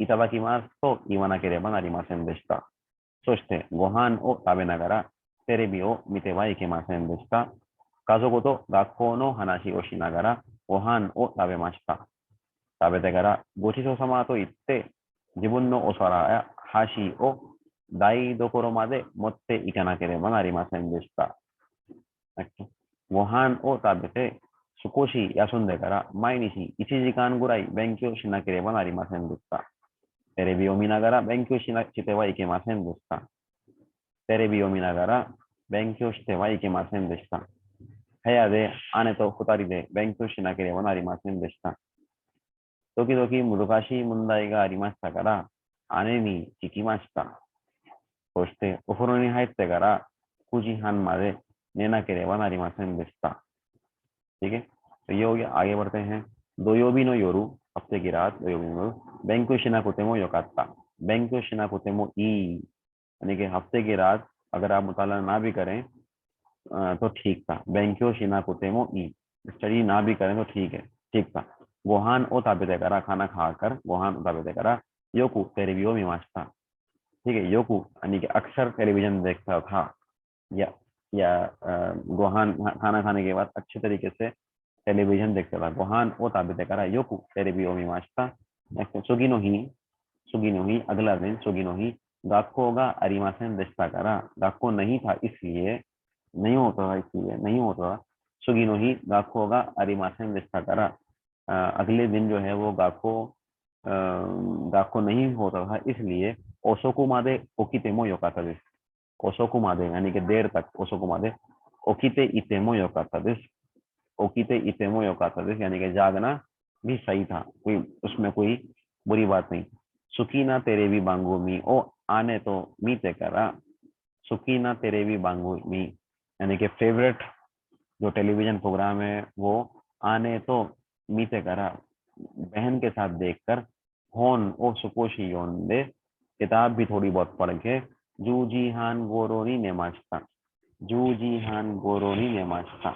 इतादाकिमास तो इवाना केरेबा नारिमासेन देस्ता।そしてご飯を食べながらテレビを見てはいけませんでした。家族と学校の話をしながらご飯を食べました。食べてからごちそうさまと言って自分のお皿や箸を台所まで持っていかなければなりませんでした。ご飯を食べて少し休んでから毎日1時間ぐらい勉強しなければなりませんでした。テレビを見ながら勉強してはいけませんでした。テレビを見ながら勉強してはいけませんでした。部屋で姉と2人で勉強しなければなりませんでした。時々難しい問題がありましたから、姉に聞きました。そしてお風呂に入ってから9時半まで寝なければなりませんでした。ठीक है, तो ये हो गया। आगे बढ़ते हैं। दोयोबी नो योरू, हफ्ते की रात, दोयोबी नो योरू। बैंको शिना कुतेमो योकात्ता। बैंको शिना कुतेमो ई, यानी कि हफ्ते की रात अगर आप मुताला ना भी करें तो ठीक था। बैंक्यो शिना कुतेमो ई, स्टडी ना भी करें तो ठीक है, ठीक था। गोहान ओ ताबेते करा, खाना खाकर गोहान ओ ताबेते करा योकू टेलीवियो मीमास्ता। ठीक है, योकू यानी कि अक्सर टेलीविजन देखता था, या गोहान खाना खाने के बाद अच्छे तरीके से टेलीविजन देखता था। गोहान ओ ताबेते करा योकू टेलीवियो मीमास्ता। सुगिनो ही अगला दिन, सुगिनो ही गाको गा अरिमासेन देस्ता करा। गाको नहीं था इसलिए, नहीं होता था इसलिए, नहीं होता था। सुगिनो ही गाको गा अरिमासेन देस्ता करा, अगले दिन जो है वो गाको नहीं होता था इसलिए ओसोकु मादे ओकितेमो योकाता देस। ओसोकु मादे यानी कि देर तक, ओसोकु मादे ओकिते इतेमो योकाता देस। ओकिते इतेमो योकाता देस यानी कि जागना भी सही था, कोई उसमें कोई बुरी बात नहीं। सुकीना तेरे भी बांगो मी ओ आने तो मीते करा। सुकीना तेरे भी बांगो मी यानी कि फेवरेट जो टेलीविजन प्रोग्राम है वो आने तो मीते करा, बहन के साथ देखकर। होन ओ सुकोशी योंदे, किताब भी थोड़ी बहुत पढ़ के। जूजी हान गोरोनी ने माचता। जूजी हान गोरोनी ने माचता।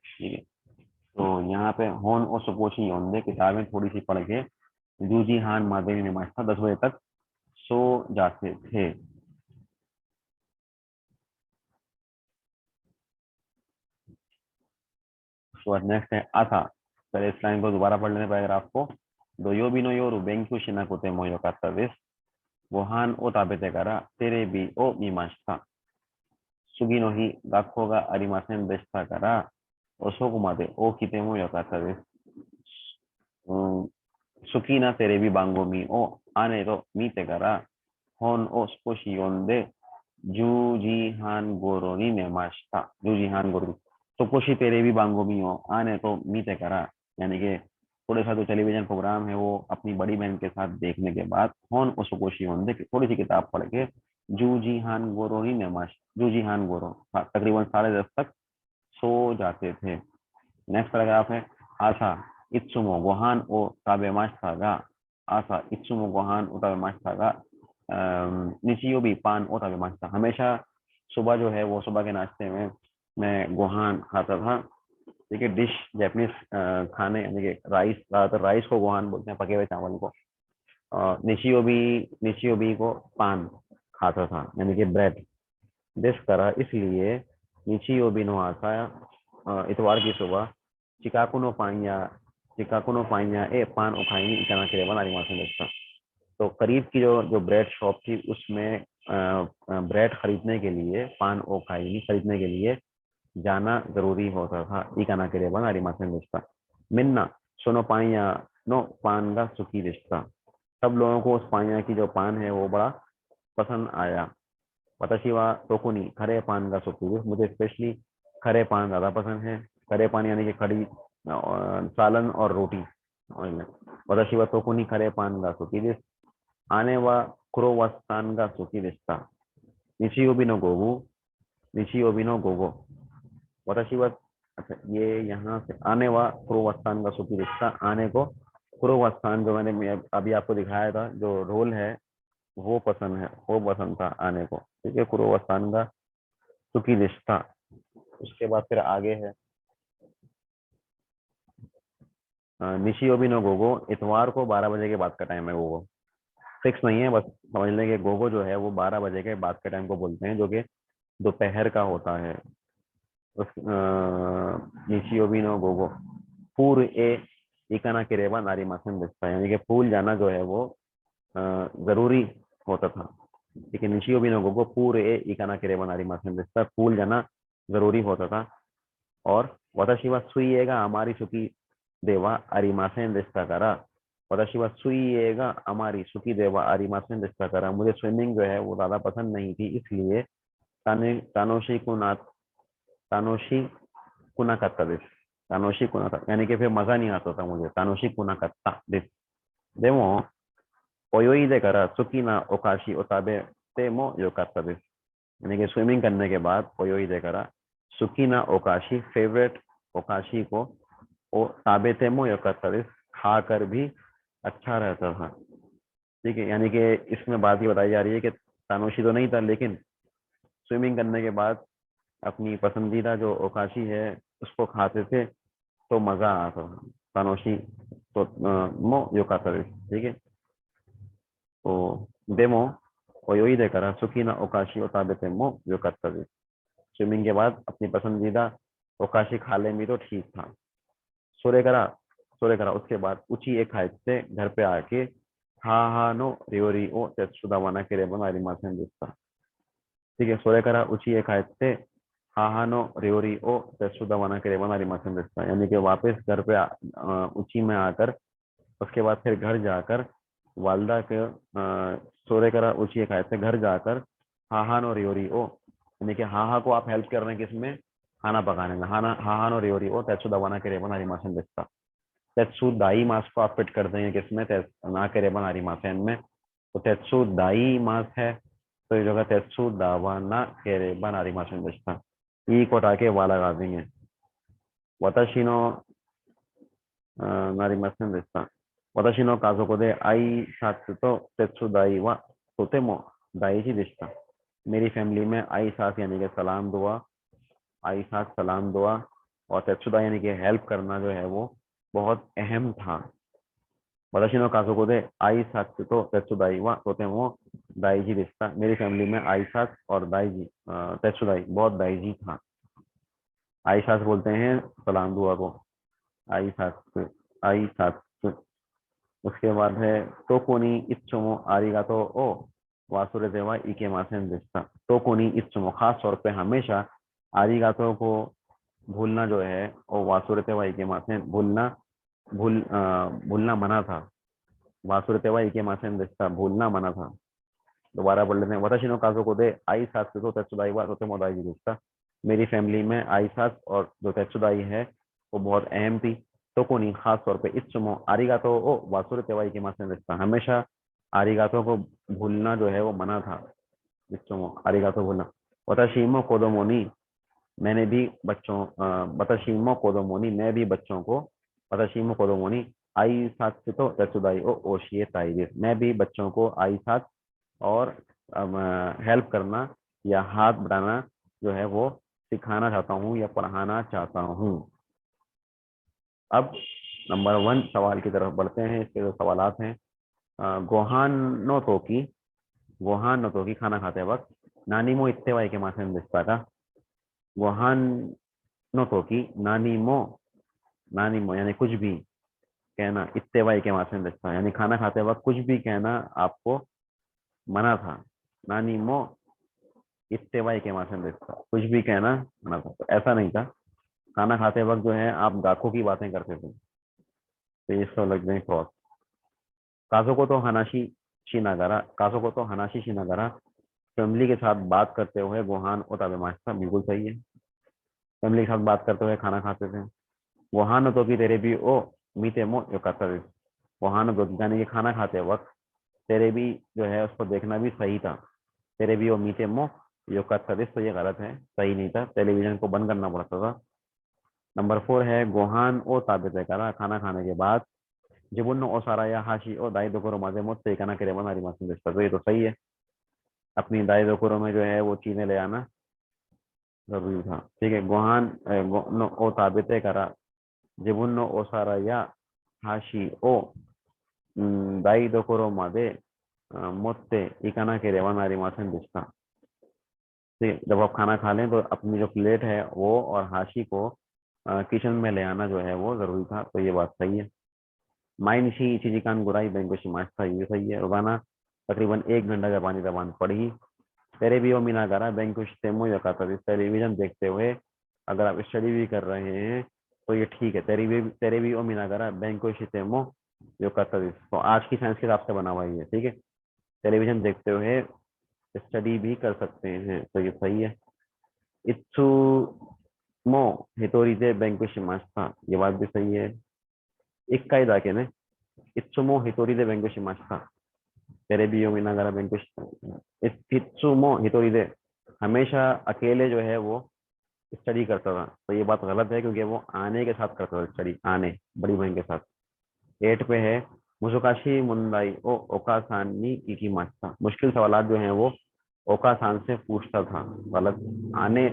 ठीक है, तो यहाँ पे होन और सुकोशी योंदे, किताबें थोड़ी सी पढ़ के जूजी हान मादे निमाशता 10 बजे तक सो जाते थे। उसके बाद नेक्स्ट है आथा। पहले इस लाइन को दोबारा पढ़ लेने पैराग्राफ को। दो यो भी नो योरू बेंक्यू शिना कोते मोयो काता दिस वहान ओ ताबेते करा तेरे भी ओ मीमांसा सुगी नो ही गाको गा अरिमासेन देशता करा ओसोको मादे ओ किते मोयो काता दिस सुकीना तेरे भी बांगो मी ओ आने तो मीते करा हॉन ओ स्पोशी योंदे जूजी हान गोरोनी ने माशता जूजी हान गोरोनी तो कुछ ही तेरे भी बांगो मी हो आने तो मीते करा, यानी कि थोड़े सा जो टेलीविजन प्रोग्राम है वो अपनी बड़ी बहन के साथ देखने के बाद हॉन उसकोशी होंदे थोड़ी सी किताब पढ़ के जूजी हान गोरोनी ने माश जूजी हान गोरो तकरीबन 10:30 तक सो जाते थे। नेक्स्ट पैराग्राफ है आशा इत्सुमो गोहान ओ ताबेमाश थागा आशा इत्सुमो गोहान ओ ताबेमाश थागा निचियो भी पान ओ ताबेमाश था। हमेशा सुबह जो है वो सुबह के नाश्ते में मैं गोहान खाता था। ठीक है, डिश जैपनीज खाने यानी कि राइस, ज्यादातर राइस को गोहान बोलते हैं, पके हुए चावल को। निशियो भी को पान खाता था यानी कि ब्रेड। दिस तरह इसलिए निशियो भी नो आता इतवार की सुबह चिकाकुनो पाइया ए पान उखाई इतना के बना रही था। तो करीब की जो जो ब्रेड शॉप थी उसमें ब्रेड खरीदने के लिए पान ओखाई खरीदने के लिए जाना जरूरी होता था। इकाना के बना रिमासन रिश्ता मिन्ना सोनो पाइया नो पान का सुखी रिश्ता। सब लोगों को उस पाइया की जो पान है वो बड़ा पसंद आया। वतशिवा टोकुनी खरे पान का सुखी, मुझे स्पेशली खरे पान ज्यादा पसंद है। खरे पान यानी कि खड़ी सालन और रोटी। वतशिवा टोकुनी खरे पान का सुखी आने वा क्रोवास्तान का सुखी रिश्ता निशियोबिनो गोगो निशियोबिनो गोगो वताशिवा। अच्छा, ये यहाँ से आने वा क्रोवास्तान का सुखी रिश्ता आने को क्रोवास्तान जो मैंने अभी आपको दिखाया था जो रोल है वो पसंद है, वो पसंद था आने को। ठीक है, क्रोवास्तान का सुखी रिश्ता। उसके बाद फिर आगे है निशियोबिनो गोगो इतवार को 12 बजे के बाद का टाइम है। गोगो फिक्स नहीं है, बस समझ लें कि गोगो जो है वो 12 बजे के बाद के टाइम को बोलते हैं जो कि दोपहर का होता है। निशियोबिनो गोगो पूर ए इकाना किरेबा नारी मासन दिखता है, यानी कि फूल जाना जो है वो जरूरी होता था। ठीक है, निशियोबिनो गोगो पूर ए इकाना किरेबा नारी मासन दिखता है, फूल जाना जरूरी होता था। और वताशिवा सुईएगा हमारी सुखी देवा अरिमासेन रिश्ता करा। वताशिवा सुईएगा हमारी सुखी देवा अरिमासेन रिश्ता करा। मुझे स्विमिंग जो है वो ज्यादा पसंद नहीं थी, इसलिए तानोशी कुना तानोशी कुना करता दिस तानोशी कुना था, यानी कि फिर मजा नहीं आता था मुझे। तानोशी कुना करता दिस देमो ओयोई दे करा सुकी ना ओकाशी ओताबे तेमो यो करता दिस, यानी कि स्विमिंग करने के बाद ओयोई दे करा सुकी ना ओकाशी फेवरेट ओकाशी को ओ ताबे तेमो यो करता दिस खा कर भी अच्छा रहता था। ठीक है, यानी कि इसमें बात ये बताई जा रही है कि तानोशी तो नहीं था लेकिन स्विमिंग करने के बाद अपनी पसंदीदा जो ओकाशी है उसको खाते थे तो मजा आता था। तानोशी तो मो यो खाता है। ठीक है, तो डेमो ओयोई दे करा सुकी ना ओकाशी ओ ताबेते मो यो करता है। स्विमिंग के बाद अपनी पसंदीदा ओकाशी खा ले भी तो ठीक था। सोरे करा सोरे करा उसके बाद उची एक हाइट से घर पे आके हा हा नो रियोरी ओ तेत्सुदा वाना के रेबन आरिमासेन दिखता। ठीक है, सोरे करा उची एक हाइट से हाहा नो रियोरी ओ तेत्सुदा वाना के रेबन आरिमासेन दिखता, यानी कि वापस घर पे उची में आकर उसके बाद फिर घर जाकर वालदा के सोरे करा उची एक आयत से घर जाकर हाहान और रियोरी ओ, यानी कि हाहा को आप हेल्प कर रहे हैं किसमें, खाना पकाने में। हाहान और रियोरी ओ तेत्सु दवाना के रेबन हरी मासन दिखता। तेत्सु दाई मास को आप फिट कर देंगे किसमें, ना के रेबन हरी मासन में। तो तेत्सु दाई मास है तो ये जगह तेत्सु दावाना के रेबन हरी मासन दिखता। ई को हटा के वाला लगा देंगे। वताशिनो नारी मासन दिखता। 私の家族で挨拶と手伝いはとても大事でした। मेरी फैमिली में आई साथ यानी कि सलाम दुआ, आई साथ सलाम दुआ, और तेत्सुदा यानी कि हेल्प करना जो है वो बहुत अहम था। 私の家族で挨拶と手伝いはとても大事でした。मेरी फैमिली में आईसास और दाईजी तेत्सुदाई बहुत दाईजी था। आईसास बोलते हैं सलाम दुआ को, आईसास आईसास। उसके बाद है टोकोनी इत्सुमो आरिगातो ओ वासुदेवा इकेमासेन देस्ता। टोकोनी इत्सुमो खास तौर पे हमेशा आरिगातो को भूलना जो है वो वासुदेवा इकेमासेन भूलना मना था। वासुदेवा इकेमासेन देस्ता भूलना मना था। दोबारा बोल लेते हैं। वताशी नो काजो को दे आई सास तो तेत्सुदाई वा तोते मोदाई देस्ता। मेरी फैमिली में आई सास और जो तेत्सुदाई है वो बहुत अहम थी। तो कोनी खास तौर पे इत्सुमो आरिगातो ओ वासुदेवा इकेमासेन देस्ता। हमेशा आरिगातो को भूलना जो है वो मना था। इत्सुमो आरिगातो भूलना। वताशीमो कोदोमोनी मैंने भी बच्चों वताशीमो कोदोमोनी मैं भी बच्चों को वताशीमो कोदोमोनी आई सात तो तेत्सुदाई ओ ओशिए ताइरिस। मैं भी बच्चों को आई सात और हेल्प करना या हाथ बढ़ाना जो है वो सिखाना चाहता हूँ या पढ़ाना चाहता हूँ। अब नंबर 1 सवाल की तरफ बढ़ते हैं। इसके जो सवालात हैं, गोहान नो तो की खाना खाते वक्त नानी मो इत्तेवाई के माथे दिखता का। गोहान नो तो की नानी मो यानी कुछ भी कहना इत्तेवाई के माथे दिखता, यानी खाना खाते वक्त कुछ भी कहना आपको मना था। नानी मो इत्तेवाई के माथे दिखता, कुछ भी कहना मना था। तो ऐसा नहीं था, खाना खाते वक्त जो है आप गाकों की बातें करते थे, तो इसको लग जाए क्रॉस। कासो को तो हनाशी शिनागारा फैमिली के साथ बात करते हुए गोहान ओताबे मास्ता बिल्कुल सही है। फैमिली के साथ बात करते हुए खाना खाते थे। गोहान तो की तेरे भी ओ मीते मो यो करता थे। गोहान तो यानी कि खाना खाते वक्त तेरे भी जो है उसको देखना भी सही था। तेरे भी ओ मीते मो यो करता थे, तो ये गलत है, सही नहीं था, टेलीविजन को बंद करना पड़ता था। नंबर 4 है गोहान ओ ताबे करा खाना खाने के बाद जिबुन्नो ओसारा या हाशी ओ दाई दोकोरो माजे मोत्ते इकाना करे बनारी मासूम देश। तो ये तो सही है, अपनी दाई दोकोरो में जो है वो चीजें ले आना जरूरी था। ठीक है, गोहान नो ओ ताबे करा जिबुन्नो ओसारा या हाशी ओ दाई दोकोरो मादे मोत्ते इकाना करे बनारी मासूम देश। ठीक, जब आप खाना खा लें तो अपनी जो प्लेट है वो और हाशी को किचन में ले आना जो है वो जरूरी था। तो ये बात सही है। माइनिशी इचिजिकान गुराई बेंगोशी मास्ता, ये सही है। रोजाना तकरीबन 1 घंटा जापानी जबान पढ़ी। तेरे भी मिनागारा बेंकुश तेमो या टेलीविजन देखते हुए अगर आप स्टडी भी कर रहे हैं तो ये ठीक है। तेरे भी मिनागारा बेंकुश तेमो यो तो आज की साइंस के हिसाब से बना हुआ है, ठीक है। टेलीविजन देखते हुए स्टडी भी कर सकते हैं, तो ये सही है। इत्सुमो हितोरी दे बेंकुश मास्ता, ये बात भी सही है। इक्काई दाके ने इत्सुमो हितोरी दे बेंकुश मास्ता तेरे भी मिनागारा बेंकुश। इत्सुमो हितोरी दे हमेशा अकेले जो है वो स्टडी करता था, तो ये बात गलत है क्योंकि वो आने के साथ करता था स्टडी, आने बड़ी बहन के साथ। 8 पे है मुजुकाशी मुंदाई ओ ओकासान नी इकी मास्ता। मुश्किल सवालात जो हैं वो ओकासान से पूछता था, गलत। आने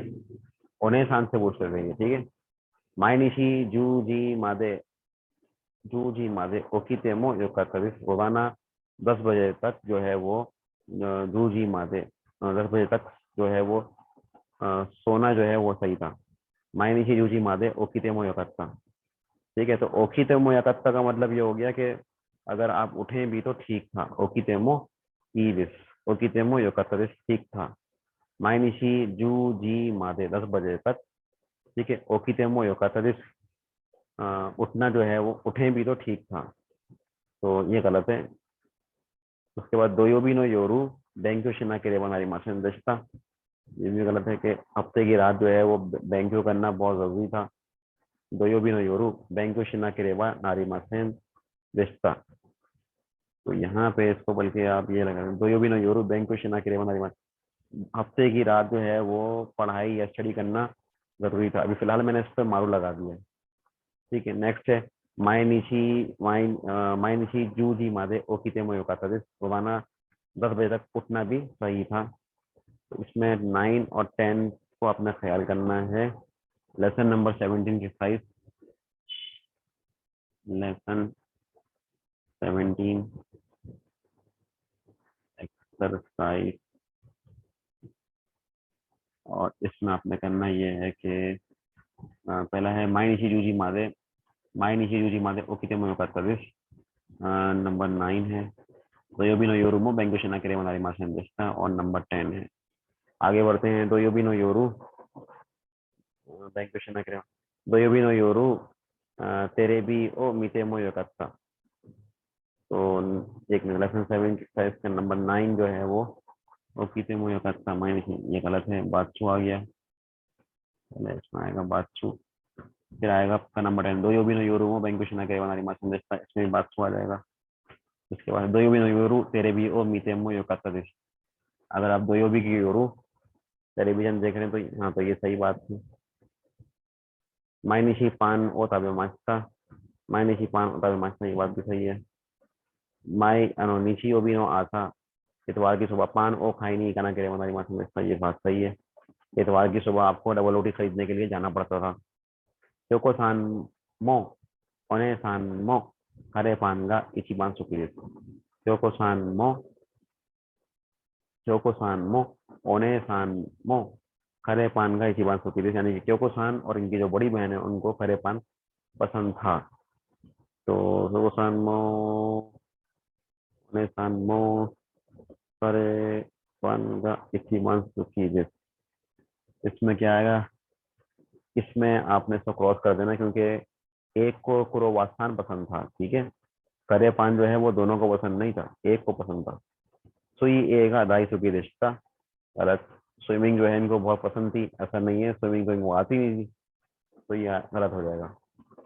ओने सान से पूछते थे, ठीक है। माइनिशी जू जी मादे ओकीतेमो जो करता रोजाना 10 बजे तक जो है वो जू जी मादे 10 बजे तक जो है वो सोना जो है वो सही था। माइनिशी जूजी मादे ओकीतेमो योकत्ता, ठीक है। तो ओकीतेमो योकत्ता का मतलब ये हो गया कि अगर आप उठें भी तो ठीक था। ओकीतेमो ईविस ओकीतेमो योकत्ता ठीक था। माइनिशी जू जी मादे 10 बजे तक, ठीक है। ओकीतेमो योकत्ता उठना जो है वो उठें भी तो ठीक था, तो ये गलत है। उसके बाद दोयोबी नो योरू बैंक्यो शिना के रेवानारी मासन दशता, ये भी गलत है कि हफ्ते की रात जो है वो बैंक्यो करना बहुत जरूरी था। दोयोबी नो योरू बैंक्यो शिना के रेवा नारी मासन दशता, तो यहाँ पे इसको बल्कि आप ये लगा दोयोबी नो योरू बैंक्यो शिना के रेवा नारी मासन, हफ्ते की रात जो है वो पढ़ाई या स्टडी करना जरूरी था। अभी फिलहाल मैंने इस पर मारू लगा दिया है, ठीक है। नेक्स्ट है माइनिशी जू जी मादे ओकीते मोयोकाता, रोजाना 10 बजे तक उठना भी सही था। तो इसमें 9 और 10 को अपना ख्याल करना है। लेसन नंबर 17 की साइज, लेसन 17 एक्सरसाइज। और इसमें आपने करना ये है कि पहला है माई निशी जूजी मादे ओ किते मोयो करता दिस। नंबर 9 है दो योबी नो योरू मो बैंकुश ना करे मनारी मासन देस्ता। और नंबर 10 है। आगे बढ़ते हैं। दो योबी नो योरू बैंकुश ना करे दो योबी नो योरू तेरे भी ओ मीते मोयो करता। तो एक लेसन 7 का इसका नंबर 9 जो है वो कीते मोयो करता माइनस, ये गलत है। बातचू आ गया, पहले इसमें आएगा बातचू, फिर आएगा आपका नंबर 10 दो योबी नो योरू मो बैंकुश ना करे मनारी मासन देस्ता, इसमें बातचू आ जाएगा। इसके बाद दो योबी नो योरू तेरे भी ओ मीते मोयो करता दिस। अगर आप दो योबी की योरू टेलीविजन देख रहे हैं तो हाँ, तो ये सही बात है। माइनिशी पान ओ ताबे माचता, माइनिशी पान ओ ताबे माचता, ये बात भी सही है। माई अनो नीची ओबी नो आता, इतवार की सुबह पान ओ खाई नहीं करना करे हमारी माँ समझता, ये बात सही है। इतवार की सुबह आपको डबल रोटी खरीदने के लिए जाना पड़ता था। क्योंकि सान मो ओने सान मो हरे पान गा इची बान सुखी देते। क्योंकि सान मो क्योंकि सान मो ओने सान मो खरे पान का इसी बात सुखी देते, यानी कि क्योंकि सान और इनकी जो बड़ी बहन है उनको खरे पान पसंद था। तो क्योंकि सान मो ओने सान मो खरे पान का इची बान सुखी देते। इसमें क्या आएगा? इसमें आपने इसको क्रॉस कर देना, क्योंकि एक को क्रोवासान पसंद था, ठीक है। करे पान जो है वो दोनों को पसंद नहीं था, एक को पसंद था। सुई एक दाई सुखी रिश्ता, गलत। स्विमिंग जो है इनको बहुत पसंद थी, ऐसा नहीं है, स्विमिंग तो इनको आती नहीं थी, तो ये गलत हो जाएगा।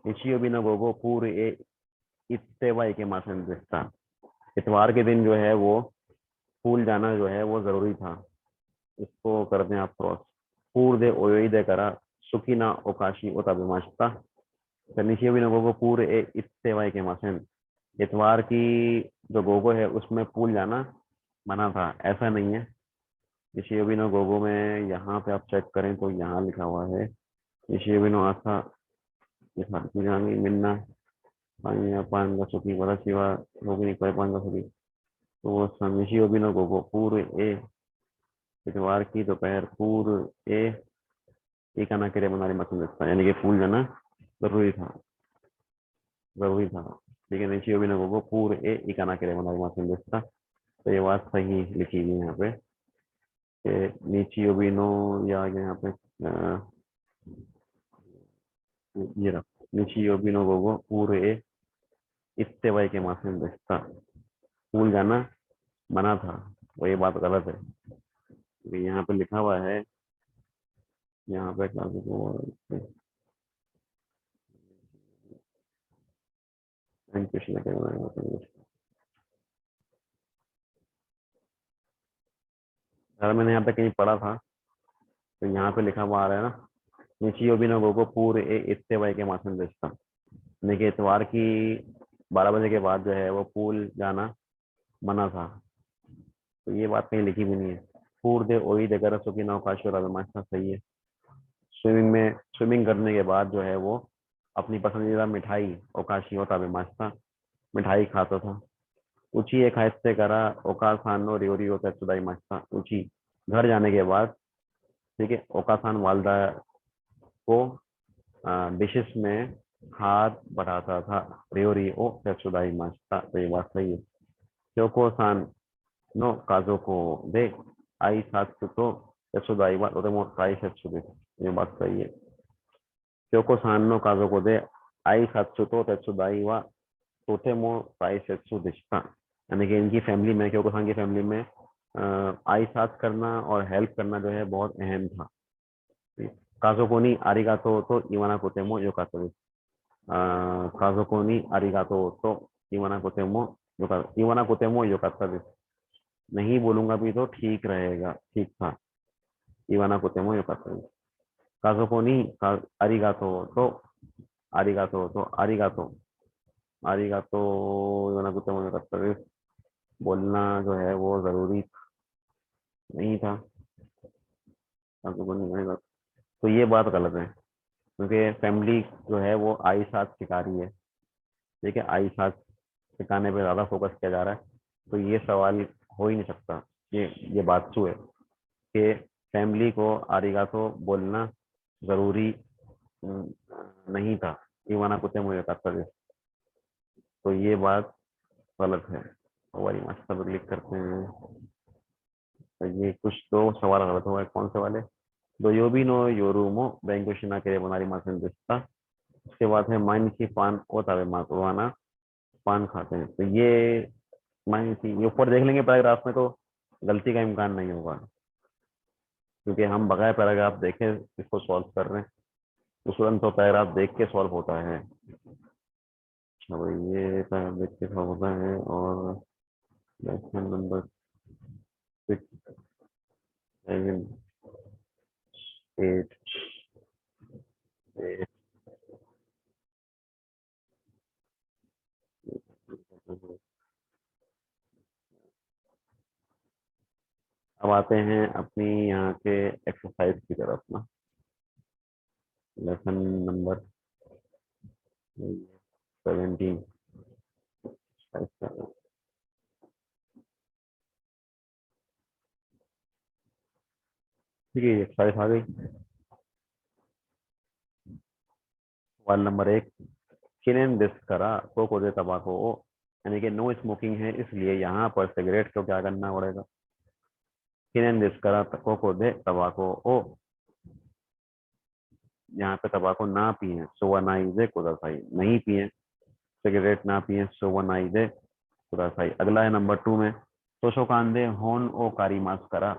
इचियो भी न गोगो पूरे इत्तेवाई के मासन रिश्ता, इतवार के दिन जो है वो स्कूल जाना जो है वो जरूरी था। इसको कर दें आप क्रॉस। पूर दे ओयोई दे करा सुखी ना ओकाशी ओता बिमाशता, नीचे भी गोगो पूरे इत्तेवाई के मासन, इतवार की जो गोगो है उसमें पूल जाना मना था, ऐसा नहीं है। इशियोबिनो गोगो में यहाँ पे आप चेक करें तो यहाँ लिखा हुआ है इशियोबिनो आसा मिन्ना पानी पान का सुखी बड़ा सिवा होगी नहीं कोई पान का सुखी। तो वो इशियोबिनो गोगो पूरे ए इतवार की दोपहर पूरे ए एक आना करे मनारी मतलब लगता, यानी कि फूल जाना जरूरी था, जरूरी था। ठीक है, नीचे भी ना वो पूरे एक आना करे मनारी मतलब लगता। तो ये बात सही लिखी हुई है यहाँ पे कि नीची भी नो, या आगे यहाँ पे ये रहा नीची भी नो गोगो पूरे इतने वाई के मासे में बचता, स्कूल जाना मना था। वो ये बात गलत है, क्योंकि यहाँ पे लिखा हुआ है, यहाँ पे अगर मैंने यहाँ पे कहीं पढ़ा था तो यहाँ पे लिखा हुआ आ रहा है ना, नीची भी ना गोगो पूरे इतने वाई के मासे में बचता, यानी कि इतवार की 12 बजे के बाद जो है वो पूल जाना मना था। तो ये बात कहीं लिखी भी नहीं है। पूर दे ओई दे गरसों की नौकाश और अभिमाषा सही है। स्विमिंग करने के बाद जो है वो अपनी पसंदीदा मिठाई ओकाशी होता अभिमाषता, मिठाई खाता था। ऊंची एक हाथ से करा ओकासान नो रियोरी होता सुदाई मास्ता, ऊंची घर जाने के बाद, ठीक है, ओकासान वालदा को डिशेस में हाथ बढ़ाता था, रियोरी ओ सुदाई मास्ता। तो ये बात सही है। क्योंको सान नो काजो को दे आई सात तो सुदाई बात साई से, ये बात सही है। क्योंको सान नो काजो को दे आई सात तो सुदाई वा तोते मो साई सेत्सु दिशता, यानी कि इनकी फैमिली में, क्योंकि सान की फैमिली में आई साथ करना और हेल्प करना जो है बहुत अहम था। काजोकोनी आरिगातो तो इवाना कोतेमो यो कातो, काजोकोनी आरिगातो तो इवाना कोतेमो यो का इवाना कोतेमो यो काता, नहीं बोलूंगा भी तो ठीक रहेगा, ठीक था। इवाना कोतेमो यो काता, काजोकोनी आरिगातो तो आरिगातो तो आरिगातो आरिगातो इवाना कोतेमो यो काता बोलना जो है वो जरूरी नहीं था। तो ये बात गलत है, क्योंकि फैमिली जो है वो आई साथ शिकारी है, ठीक है, आई साथ ठिकाने पे ज्यादा फोकस किया जा रहा है, तो ये सवाल हो ही नहीं सकता। ये बात है कि फैमिली को आरिगातो बोलना जरूरी नहीं था, इवाना कुत्ते मुझे तात्पर्य, तो ये बात गलत है। हमारी मास्टर क्लिक करते हैं, तो ये कुछ तो सवाल गलत हुआ है। कौन से वाले? दो योबी नो योरूमो बैंकोशिना के बनारी मासन दिस्ता। उसके बाद है माइन की पान ओ तावे मातवाना, पान खाते हैं, तो ये माइन की ये ऊपर देख लेंगे पैराग्राफ में, तो गलती का इम्कान नहीं होगा, क्योंकि हम बगैर पैराग्राफ देखे इसको सॉल्व कर रहे हैं। तुरंत तो पैराग्राफ देख के सॉल्व होता है। अच्छा भाई, ये पैराग्राफ देख के सॉल्व होता है। और लेसन नंबर 6, 7, 8, 8। अब आते हैं अपनी यहाँ के एक्सरसाइज की तरफ ना। Lesson number 17। ठीक है, एक्सरसाइज आ गई। सवाल नंबर 1, किनेन दिस करा को दे तबाको ओ, यानी कि नो स्मोकिंग है, इसलिए यहाँ पर सिगरेट को क्या करना पड़ेगा? किनेन दिस करा को दे तबाको ओ, यहाँ पे तबाको ना पिए, सोवानाई दे कुदासाई, नहीं पिए सिगरेट, ना पिए सोवानाई दे कुदासाई। अगला है नंबर 2 में, तोशो कांदे होन ओ कारीमास करा,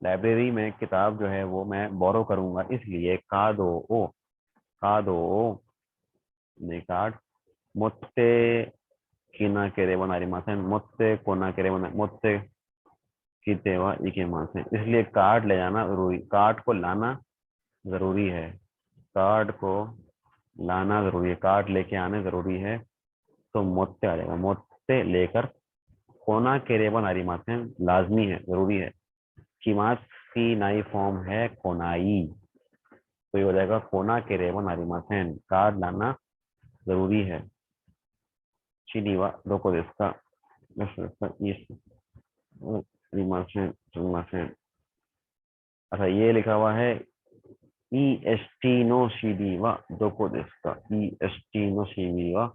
लाइब्रेरी में किताब जो है वो मैं बोरो करूंगा, इसलिए कादो ओ ने कार्ड, मोत्ते कीना केरे बनारी मासेन, मोत्ते कोना केरे बना, मोत्ते की तेवा इके मासेन, इसलिए कार्ड ले जाना जरूरी, कार्ड को लाना जरूरी है, कार्ड को लाना जरूरी है, कार्ड लेके आने जरूरी है, तो मोत्ते आ जाएगा, मोत्ते लेकर, कोना केरेबन आरिमासेन लाजमी है, जरूरी है, किमास की नई फॉर्म है कोनाई, तो ये हो जाएगा कोना केरेबन आरिमासेन, कार्ड लाना जरूरी है। चिलीवा दोको देस्का, अच्छा ये लिखा हुआ है ई एस टी नो सी डी वा दोको देस्का, ई एस टी नो सी डी वा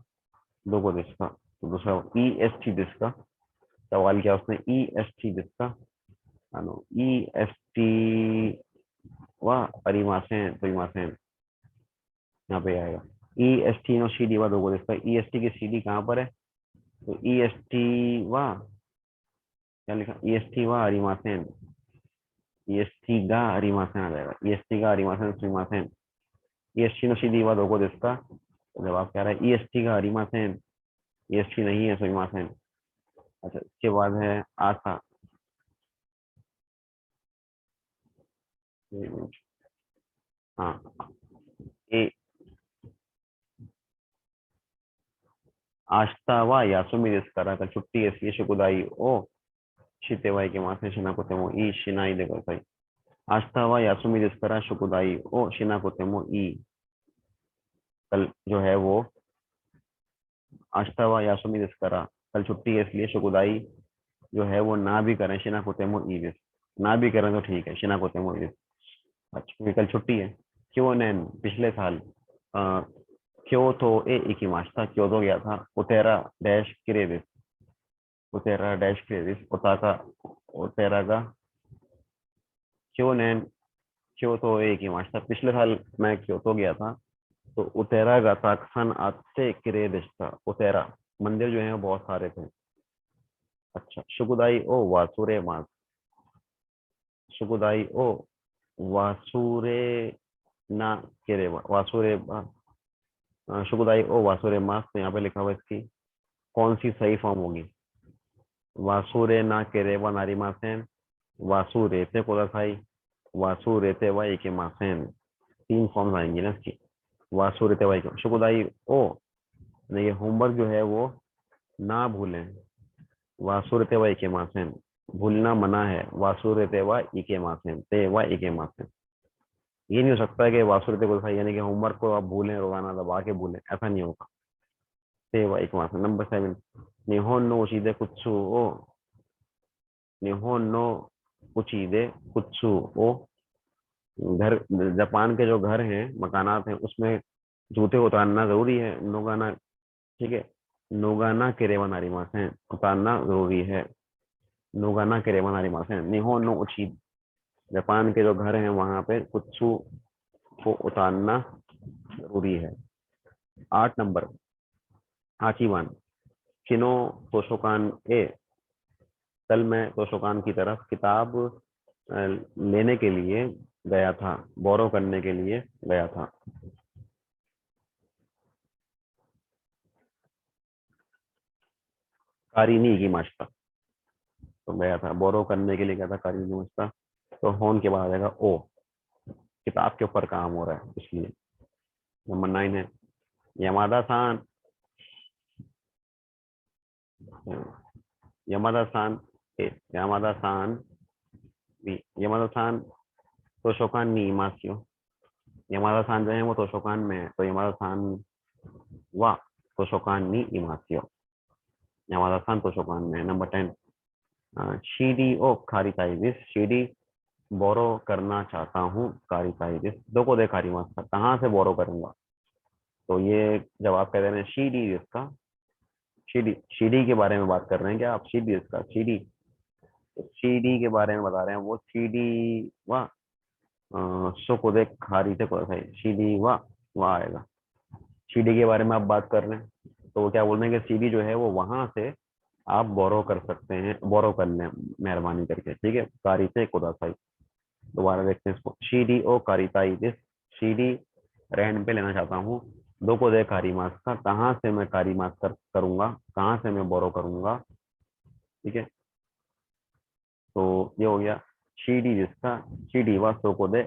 दोको देस्का, तो दूसरा ई एस टी देस्का, सवाल किया उसने ई एस टी देस्का, ई एस टी वा परिमासेन परिमासेन, यहाँ पे आएगा ई एस टी नो सी डी वा दोको देस्का, ई एस टी की सी डी कहाँ पर है? तो ई एस टी वा क्या लिखा, ई एस टी वा अरिमासेन, ई एस टी गा अरिमासेन आ जाएगा, ई एस टी गा अरिमासेन सुइमासेन, ESTの CD はどこですか? तो जवाब क्या रहा है? EST का हरिमासेन, EST नहीं है सुइमासेन। अच्छा, इसके बाद है आशा, हाँ ए आस्ता वा यासुमी देस करा, कल छुट्टी है, ये शुकुदाई ओ शितेवाई के माथे शिनाकोतेमो ई शिनाई दे कोसाई, आस्ता वा यासुमी देस करा शुकुदाई ओ शिनाकोतेमो ई, कल जो है वो आस्ता वा यासुमी देस करा, कल छुट्टी है इसलिए शुकुदाई जो है वो ना भी करें, शिनाकोतेमो ई देस, ना भी करें तो ठीक है, शिनाकोतेमो ई देस। अच्छा, क्योंकि कल छुट्टी है। क्यों नैन पिछले साल क्योतो ए इकिमास्ता, क्योतो गया था, उतेरा डैश क्रेविस, उतेरा डैश क्रेविस, उताका उतेरा का, क्यों नैन क्योतो ए इकिमास्ता, पिछले साल मैं क्योतो गया था, तो उतेरा का ताकसन आते क्रेविस था, उतेरा मंदिर जो है वो बहुत सारे थे। अच्छा, शुकुदाई ओ वासुरे मास, शुकुदाई ओ वासुरे ना केरे वासुरे शुकुदाई ओ वासुरे मास, तो यहाँ पे लिखा हुआ इसकी कौन सी सही फॉर्म होगी? वासुरे ना केरेवा नारीमासेन, वासु रेते कोदासाई, वासु रेते वाई के मासेन, 3 फॉर्म्स आएंगी ना इसकी, वासु रेते वाई के शुकुदाई ओ, ये होमवर्क जो है वो ना भूलें, वासु रेते वाई के मासेन, भूलना मना है, वासु रेते वाई के मासेन, ते वाई के मासेन, ये नहीं हो सकता है कि वासु रेते कोदासाई यानी कि होमवर्क को आप भूलें, रोजाना दबा के भूलें, ऐसा नहीं होगा। से वा एक मास। नंबर 7 निहोन नो उचिदे कुत्सु ओ, निहोन नो उचिदे कुत्सु ओ, घर जापान के जो घर हैं मकानात हैं उसमें जूते उतारना जरूरी है। नोगाना, ठीक है, नोगाना केरेवा नारीमास है, उतारना जरूरी है। नोगाना केरेवा नारीमास है। निहोन नो उची, जापान के जो घर हैं वहां पे कुत्सु को उतारना जरूरी है। 8 नंबर आचीवान किनो तोशोकान ए, कल मैं तोशोकान की तरफ किताब लेने के लिए गया था, बोरो करने के लिए गया था। कारिनी की मास्टर, तो गया था, बोरो करने के लिए गया था कारिनी मास्टर। तो होन के बाद आ जाएगा ओ, किताब के ऊपर काम हो रहा है इसलिए। नंबर 9 है यमादा सान, यमादा सान ए, यमादा सान भी, यमादा सान तोशोकान नी इमासियो, यमादा सान जो है वो तोशोकान में है, तो यमादा सान वा तोशोकान नी इमासियो, यमादा सान तोशोकान में है। नंबर 10 शीडी ओ कारिताइदिस, शीडी बोरो करना चाहता हूँ, कारिताइदिस दो को दे कारिमास, कहाँ से बोरो करूंगा, तो ये जब आप कह रहे हैं शीडी इसका, शीडी शीडी के बारे में बात कर रहे हैं क्या आप, शीडी इसका शीडी, तो शीडी के बारे में बता रहे हैं वो शीडी वा सो को दे खारी से को शीडी वा आएगा। सीडी के बारे में आप बात कर रहे हैं तो वो क्या बोल रहे हैं कि सीडी जो है वो वहां से आप बोरो कर सकते हैं, बोरो कर लें मेहरबानी करके, ठीक है। कारी से कुदासाई, दोबारा देखते हैं इसको, सीडी ओ कारिताई दिस, सीडी रहन पे लेना चाहता हूँ, दो को दे कारी मास का, कहाँ से मैं कारी मास करूंगा, कहाँ से मैं बोरो करूंगा, ठीक है। तो ये हो गया सीडी जिसका, सीडी व सो को दे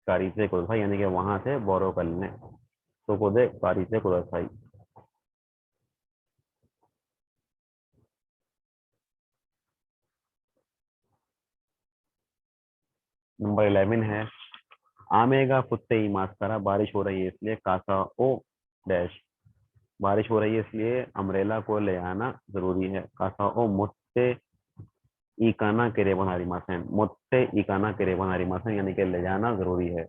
कारी से कुदासाई, यानी कि वहां से बोरो कर लें, सो को दे कारी से कुदासाई। नंबर 11 है आमेगा कुत्ते ही मास्करा, बारिश हो रही है इसलिए कासा ओ डैश, बारिश हो रही है इसलिए अम्ब्रेला को ले आना जरूरी है। कासा ओ मुत्ते इकाना केरे बनारी मासन, मुत्ते इकाना केरे बनारी मासन, यानी कि ले जाना जरूरी है।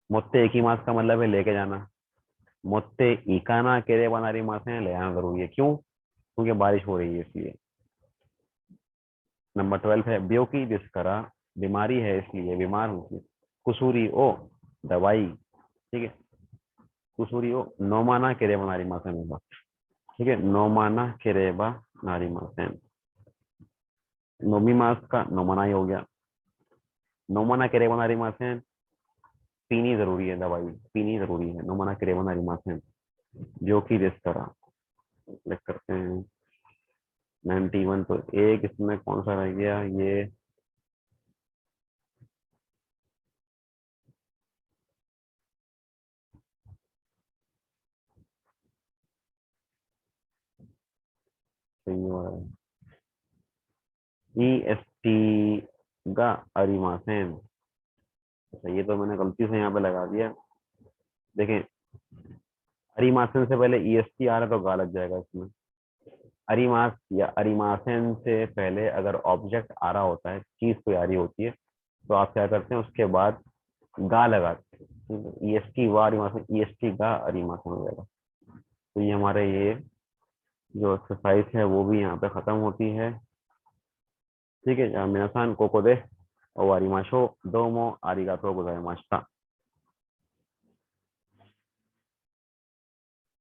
मुत्ते एक ही मास का मतलब है लेके जाना, मुत्ते इकाना केरे बनारी मासन ले आना जरूरी है, क्यों, क्योंकि बारिश हो रही है इसलिए। नंबर 12 है ब्योकी जिसकरा, बीमारी है इसलिए, बीमार हूँ। कुसूरी ओ दवाई, ठीक है, कुसूरी ओ नोमाना केरेबा नारी मासन होगा, ठीक है, नोमाना केरेबा नारी मासन, नोमी मास का नोमाना ही हो गया। नोमाना केरेबा नारी मासन पीनी जरूरी है, दवाई पीनी जरूरी है, नोमाना केरेबा नारी मासन। जो कि जिस तरह लिख करते हैं 91, तो एक इसमें कौन सा रह गया ये, ई एस टी गा अरिमासेन, अच्छा ये तो मैंने गलती से यहाँ पे लगा दिया, देखें अरिमासेन से पहले ई एस टी आ रहा तो गा लग जाएगा इसमें। अरिमास या अरिमासेन से पहले अगर ऑब्जेक्ट आ रहा होता है, चीज कोई आ रही होती है, तो आप क्या करते हैं उसके बाद गा लगाते हैं, ई एस टी वा अरिमासेन, ई एस टी गा अरिमासेन हो जाएगा। तो ये हमारे ये जो एक्सरसाइज है वो भी यहाँ पे खत्म होती है, ठीक है। मिनासान कोको दे ओवारी माशो दोमो आरिगातो गोजाइमाशिता।